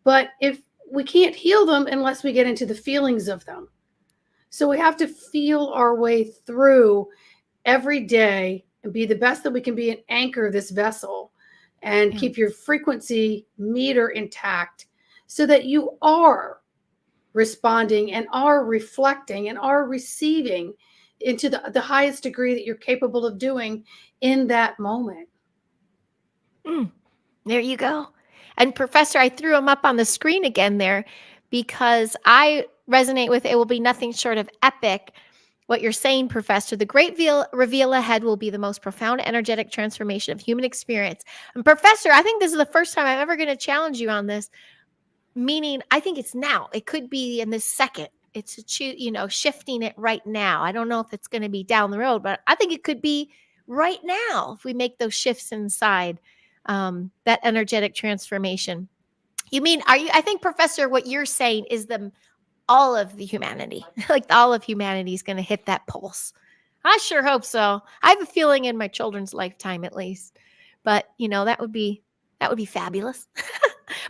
But if we can't heal them unless we get into the feelings of them. So we have to feel our way through every day and be the best that we can be, and anchor this vessel and keep your frequency meter intact so that you are responding and are reflecting and are receiving into the highest degree that you're capable of doing in that moment. There you go. And Professor, I threw him up on the screen again there because I resonate with it will be nothing short of epic. What you're saying, Professor, the great reveal ahead will be the most profound energetic transformation of human experience. And Professor, I think this is the first time I'm ever going to challenge you on this, meaning I think it's now. It could be in this second. It's shifting it right now. I don't know if it's going to be down the road, but I think it could be right now if we make those shifts inside that energetic transformation. I think, Professor, what you're saying is all of the humanity, like all of humanity is going to hit that pulse. I sure hope so. I have a feeling in my children's lifetime, at least, but that would be fabulous.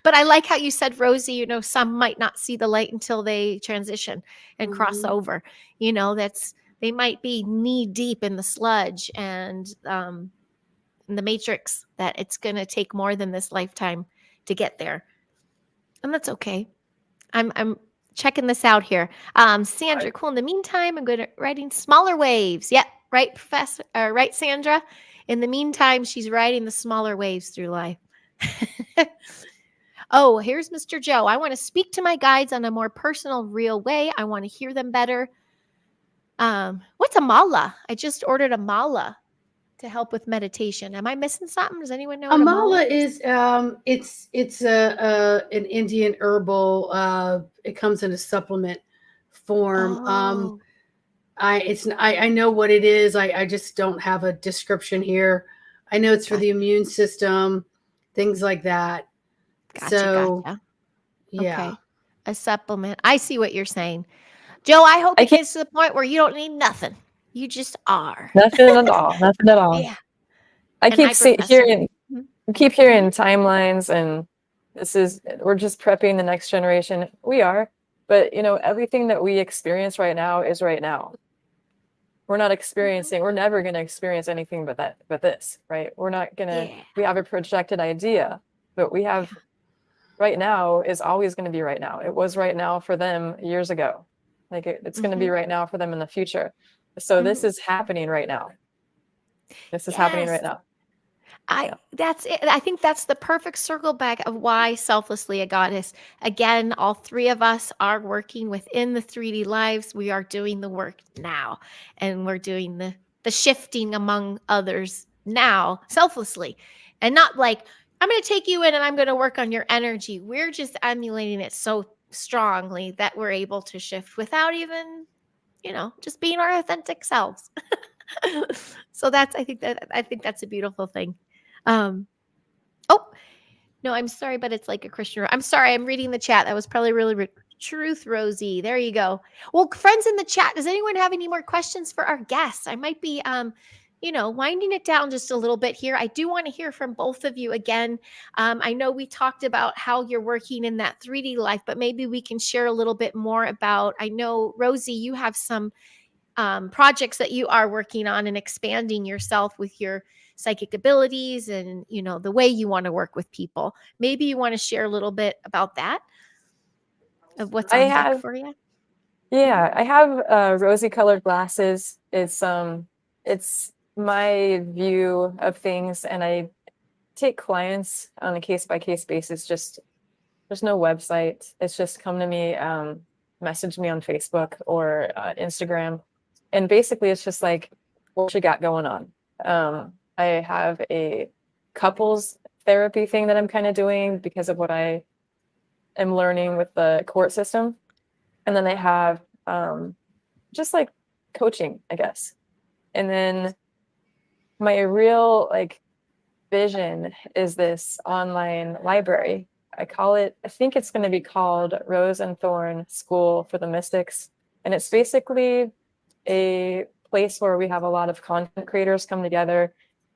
But I like how you said, Rozy, some might not see the light until they transition and cross over, they might be knee deep in the sludge and, in the matrix, that it's going to take more than this lifetime to get there. And that's okay. I'm checking this out here. Sandra, cool. In the meantime, I'm good at writing smaller waves. Yep. Right, Professor, right, Sandra? In the meantime, she's riding the smaller waves through life. Oh, here's Mr. Joe. I want to speak to my guides on a more personal, real way. I want to hear them better. What's a mala? I just ordered a mala. to help with meditation. Am I missing something? Does anyone know what Amala Amala is? is it's a an Indian herbal. It comes in a supplement form. Oh, I know what it is. I just don't have a description here. I know it's for gotcha, the immune system, things like that. gotcha, So gotcha. yeah. Okay. A supplement. I see what you're saying. Joe, I hope I it keep gets to the point where you don't need nothing. You just are. nothing at all, nothing at all. Yeah. I And keep hyperfester. hearing, Mhm. keep hearing timelines, and we're just prepping the next generation. We are, but you know, everything that we experience right now is right now. We're never going to experience anything but this, right? Yeah. We have a projected idea, but we have Yeah. right now is always going to be right now. It was right now for them years ago. Like it's going to be Mhm. right now for them in the future. So this Mhm. is happening right now. This is happening Yes. right now. I Yeah. That's it. I think that's the perfect circle back of why selflessly a goddess. Again, all three of us are working within the 3D lives. We are doing the work now, and we're doing the shifting among others now, selflessly, and not like I'm going to take you in and I'm going to work on your energy. We're just emulating it so strongly that we're able to shift without even, just being our authentic selves. So I think that's a beautiful thing. Um, oh, no, I'm sorry, but it's like a Christian. I'm sorry, I'm reading the chat. That was probably really truth, Rosie. There you go. Well, friends in the chat, does anyone have any more questions for our guests? I might be, winding it down just a little bit here. I do want to hear from both of you again. I know we talked about how you're working in that 3D life, but maybe we can share a little bit more about. I know, Rosie, you have some projects that you are working on and expanding yourself with your psychic abilities and the way you want to work with people. Maybe you want to share a little bit about that, of what's I on deck have, for you. yeah, I have rosy colored glasses. It's my view of things, and I take clients on a case by case basis. Just there's no website. It's just come to me, message me on Facebook or Instagram, and basically it's just like what you got going on. I have a couples therapy thing that I'm kind of doing because of what I am learning with the court system. And then I have just like coaching, I guess. And then my real like vision is this online library. I think it's going to be called Rose and Thorn School for the Mystics. And it's basically a place where we have a lot of content creators come together,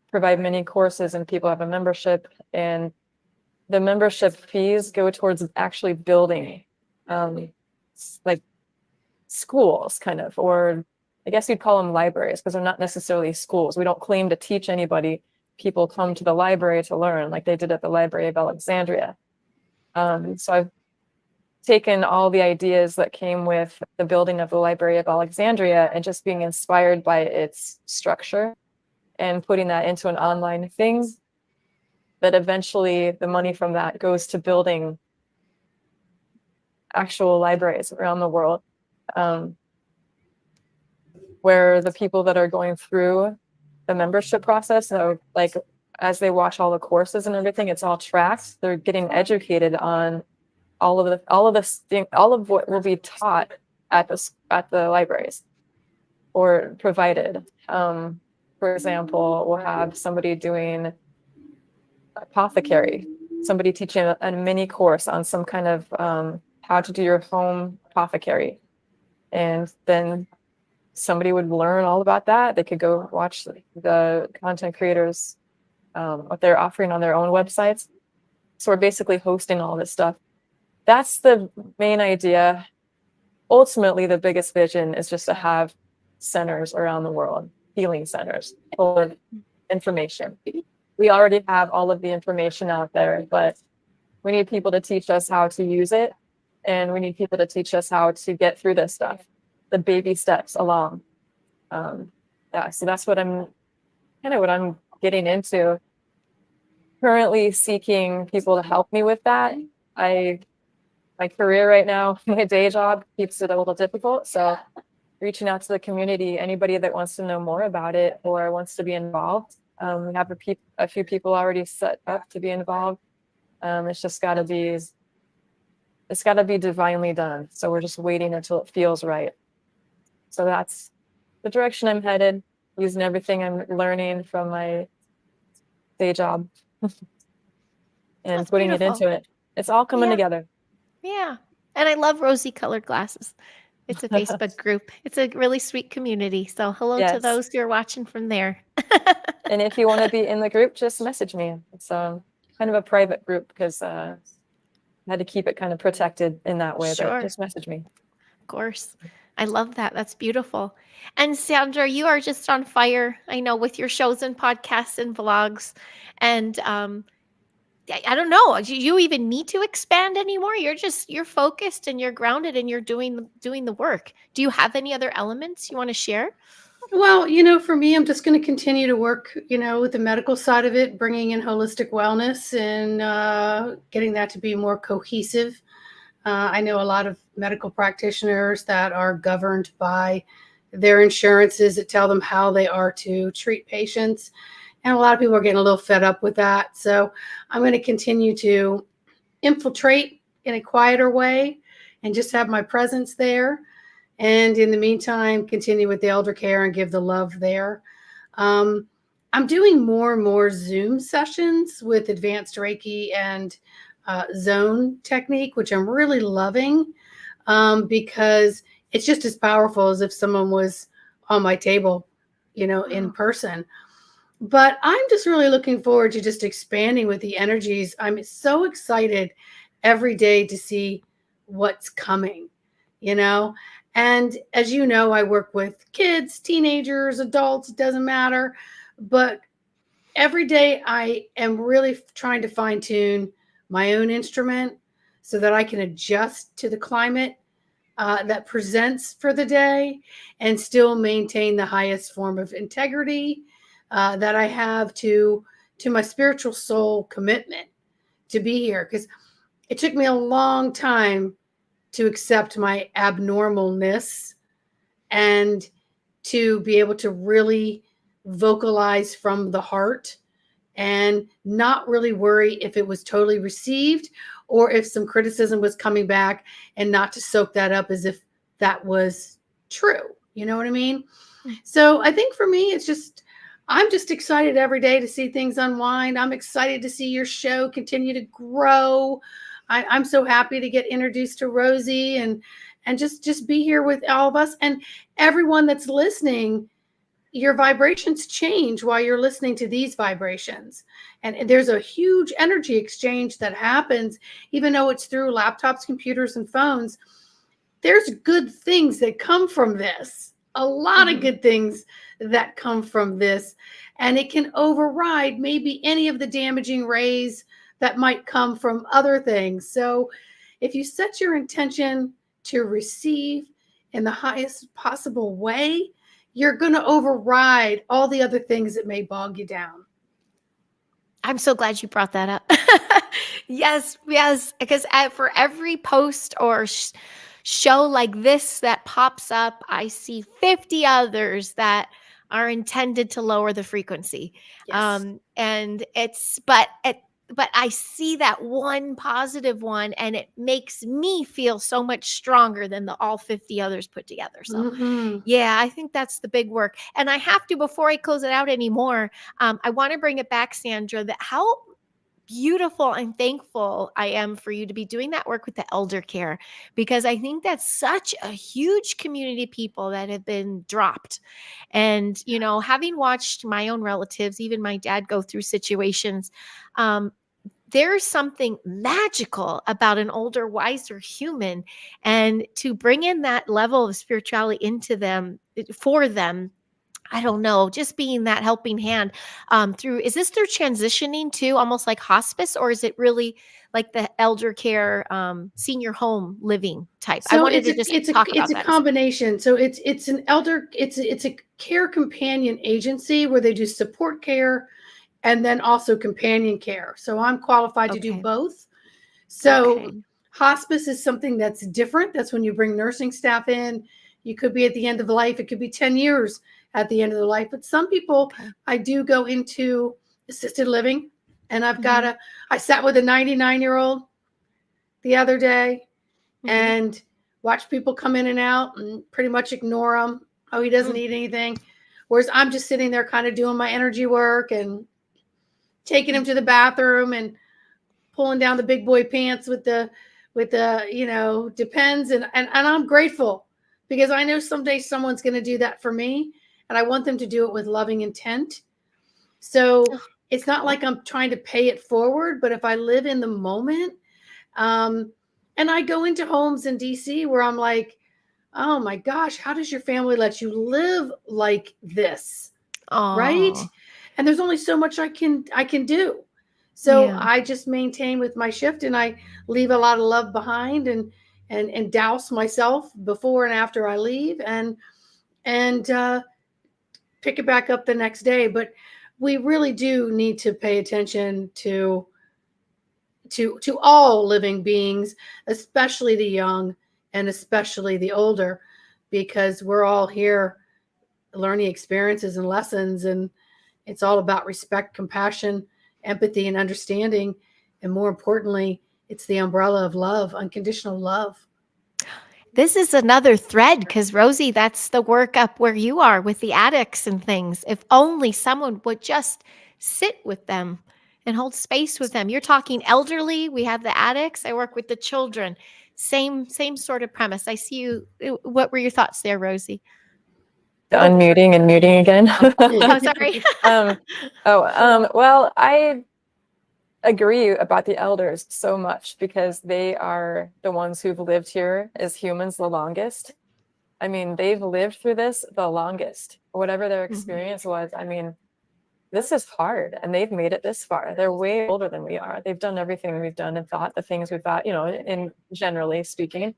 provide mini courses, and people have a membership. And the membership fees go towards actually building like schools, kind of, or I guess you'd call them libraries because they're not necessarily schools. We don't claim to teach anybody. People come to the library to learn, like they did at the Library of Alexandria. So I've taken all the ideas that came with the building of the Library of Alexandria and just being inspired by its structure and putting that into an online thing that eventually the money from that goes to building actual libraries around the world, where the people that are going through the membership process, so like as they watch all the courses and everything, it's all tracked. They're getting educated on all of what will be taught at the libraries or provided. For example, we'll have somebody doing apothecary, somebody teaching a mini course on some kind of how to do your home apothecary, and then somebody would learn all about that. They could go watch the content creators what they're offering on their own websites. So we're basically hosting all this stuff. That's the main idea. Ultimately, the biggest vision is just to have centers around the world, healing centers full of information. We already have all of the information out there, but we need people to teach us how to use it. And we need people to teach us how to get through this stuff, the baby steps along. Yeah, so that's what I'm getting into. Currently seeking people to help me with that. My career right now, my day job keeps it a little difficult. So reaching out to the community, anybody that wants to know more about it or wants to be involved. We have a few people already set up to be involved. It's just got to be divinely done. So we're just waiting until it feels right. So that's the direction I'm headed, using everything I'm learning from my day job and That's putting it beautiful. into it. It's all coming Yeah. together. Yeah. And I love rosy colored glasses. It's a Facebook group. It's a really sweet community. So hello to Yes. those who are watching from there. And if you want to be in the group, just message me. It's kind of a private group because I had to keep it kind of protected in that way, Sure. but just message me. Of course. I love that. That's beautiful. And Sandra, you are just on fire, I know, with your shows and podcasts and vlogs. And I don't know, do you even need to expand anymore? You're focused and you're grounded and you're doing the work. Do you have any other elements you want to share? Well, for me, I'm just going to continue to work, with the medical side of it, bringing in holistic wellness and getting that to be more cohesive. I know a lot of medical practitioners that are governed by their insurances that tell them how they are to treat patients. And a lot of people are getting a little fed up with that. So I'm going to continue to infiltrate in a quieter way and just have my presence there. And in the meantime, continue with the elder care and give the love there. I'm doing more and more Zoom sessions with advanced Reiki and zone technique, which I'm really loving because it's just as powerful as if someone was on my table, in person. But I'm just really looking forward to just expanding with the energies. I'm so excited every day to see what's coming, And as you know, I work with kids, teenagers, adults, it doesn't matter. But every day I am really trying to fine tune my own instrument so that I can adjust to the climate that presents for the day and still maintain the highest form of integrity that I have to my spiritual soul commitment to be here. Because it took me a long time to accept my abnormalness and to be able to really vocalize from the heart and not really worry if it was totally received or if some criticism was coming back, and not to soak that up as if that was true. You know what I mean? So I think for me, I'm just excited every day to see things unwind. I'm excited to see your show continue to grow. I'm so happy to get introduced to Rozy and just be here with all of us and everyone that's listening. Your vibrations change while you're listening to these vibrations. And there's a huge energy exchange that happens, even though it's through laptops, computers, and phones. There's good things that come from this, a lot of good things that come from this. And it can override maybe any of the damaging rays that might come from other things. So if you set your intention to receive in the highest possible way, you're going to override all the other things that may bog you down. I'm so glad you brought that up. Yes, because for every post or show like this that pops up, I see 50 others that are intended to lower the frequency. Yes. And but I see that one positive one and it makes me feel so much stronger than the all 50 others put together. So yeah, I think that's the big work. And I have to, before I close it out anymore, I want to bring it back, Sandra, that how beautiful and thankful I am for you to be doing that work with the elder care, because I think that's such a huge community of people that have been dropped. And, having watched my own relatives, even my dad, go through situations, there's something magical about an older, wiser human. And to bring in that level of spirituality into them, for them, I don't know, just being that helping hand is this through transitioning to almost like hospice, or is it really like the elder care, senior home living type? I So wanted to just talk about it's a that. combination. So it's a care companion agency where they do support care and then also companion care. So I'm qualified to do Okay. both. So Okay. hospice is something that's different. That's when you bring nursing staff in You could be at the end of life. It could be 10 years at the end of the life. But some people, I do go into assisted living, and I've got I sat with a 99-year-old the other day and watch people come in and out and pretty much ignore him. Oh, he doesn't need anything. Whereas I'm just sitting there kind of doing my energy work and taking him to the bathroom and pulling down the big boy pants with the Depends. And I'm grateful because I know someday someone's going to do that for me, and I want them to do it with loving intent. So it's not like I'm trying to pay it forward, but if I live in the moment, and I go into homes in DC where I'm like, oh my gosh, how does your family let you live like this? Right? And there's only so much I can do. So I just maintain with my shift, and I leave a lot of love behind and douse myself before and after I leave and pick it back up the next day. But we really do need to pay attention to all living beings, especially the young and especially the older, because we're all here learning experiences and lessons, and it's all about respect, compassion, empathy, and understanding. And more importantly, it's the umbrella of love, unconditional love. This is another thread because, Rozy, that's the work up where you are with the addicts and things. If only someone would just sit with them and hold space with them. You're talking elderly. We have the addicts. I work with the children. Same sort of premise. I see you. What were your thoughts there, Rozy? Unmuting and muting again. Oh, sorry. Well, I agree about the elders so much because they are the ones who've lived here as humans the longest. I mean, they've lived through this the longest, whatever their experience was. I mean, this is hard, and they've made it this far. They're way older than we are. They've done everything we've done and thought the things we've thought, in generally speaking.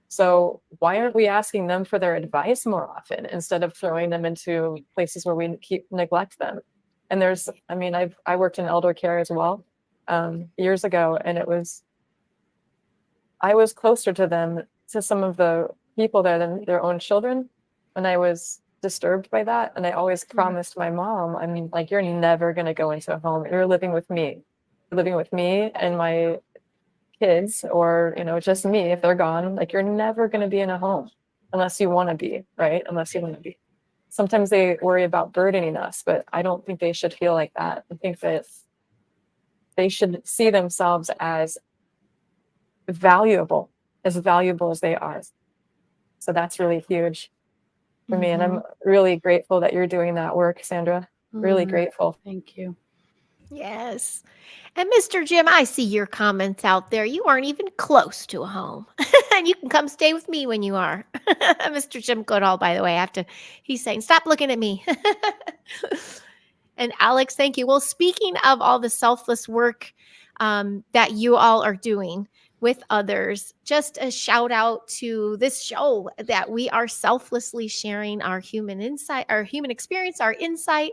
So why aren't we asking them for their advice more often instead of throwing them into places where we neglect them? And I worked in elder care as well years ago, and I was closer to them, to some of the people there than their own children, and I was disturbed by that. And I always promised my mom, I mean, like, you're never going to go into a home. You're living with me and my kids, or just me if they're gone. Like, you're never going to be in a home unless you want to be, right? Sometimes they worry about burdening us, but I don't think they should feel like that. I think that they should see themselves as valuable as they are. So that's really huge for me, and I'm really grateful that you're doing that work, Sandra. Really grateful. Thank you. Yes. And Mr. Jim, I see your comments out there. You aren't even close to a home. And you can come stay with me when you are. Mr. Jim Goodall, by the way, he's saying, stop looking at me. And Alex, thank you. Well, speaking of all the selfless work that you all are doing with others, just a shout out to this show that we are selflessly sharing our human insight, our human experience, our insight,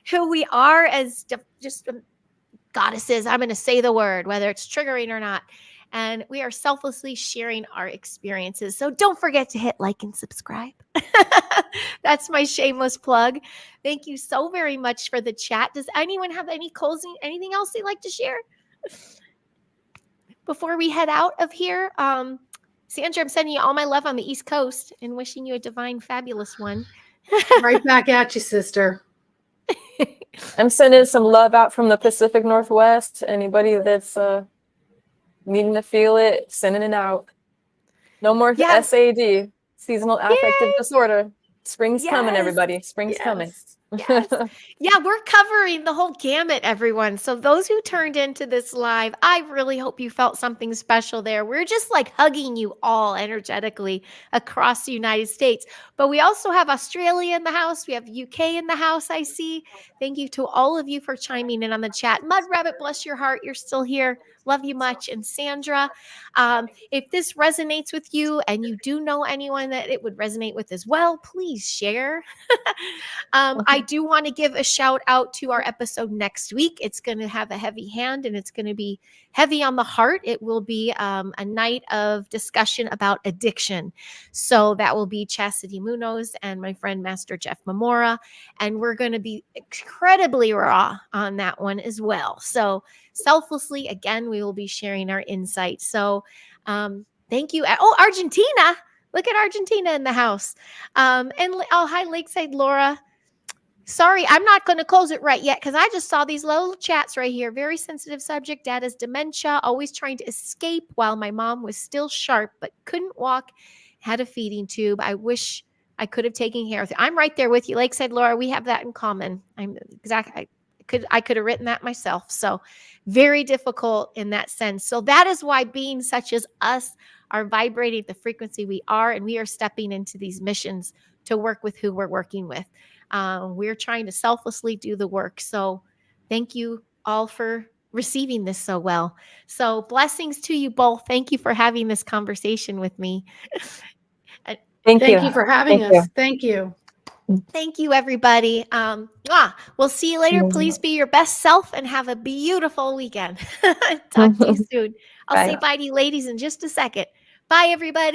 who we are as just goddesses. I'm going to say the word, whether it's triggering or not. And we are selflessly sharing our experiences. So don't forget to hit like and subscribe. That's my shameless plug. Thank you so very much for the chat. Does anyone have anything else they'd like to share before we head out of here? Sandra, I'm sending you all my love on the East Coast and wishing you a divine, fabulous one. Right back at you, sister. I'm sending some love out from the Pacific Northwest. Anybody that's needing to feel it, sending it out. No more SAD, seasonal affective disorder. Spring's coming, everybody. Spring's coming. Yes. Yeah, we're covering the whole gamut, everyone. So those who turned into this live, I really hope you felt something special there. We're just like hugging you all energetically across the United States. But we also have Australia in the house. We have UK in the house, I see. Thank you to all of you for chiming in on the chat. Mud Rabbit, bless your heart. You're still here. Love you much. And Sandra, if this resonates with you and you do know anyone that it would resonate with as well, please share. I I do want to give a shout out to our episode next week. It's going to have a heavy hand and it's going to be heavy on the heart. It will be a night of discussion about addiction. So that will be Chastity Munoz and my friend Master Jeff Mamora. And we're going to be incredibly raw on that one as well. So selflessly, again, we will be sharing our insights. So thank you. Oh, Argentina. Look at Argentina in the house. Hi, Lakeside Laura. Sorry, I'm not going to close it right yet because I just saw these little chats right here. Very sensitive subject. Dad has dementia, always trying to escape while my mom was still sharp but couldn't walk, had a feeding tube. I wish I could have taken care of it. I'm right there with you. Lakeside Laura, we have that in common. I could have written that myself. So very difficult in that sense. So that is why beings such as us are vibrating at the frequency we are, and we are stepping into these missions to work with who we're working with. We're trying to selflessly do the work. So thank you all for receiving this so well. So blessings to you both. Thank you for having this conversation with me. Thank Thank you you for having us. Thank you. Thank you, everybody. We'll see you later. Please be your best self and have a beautiful weekend. Talk to you soon. I'll say bye to you ladies in just a second. Bye, everybody.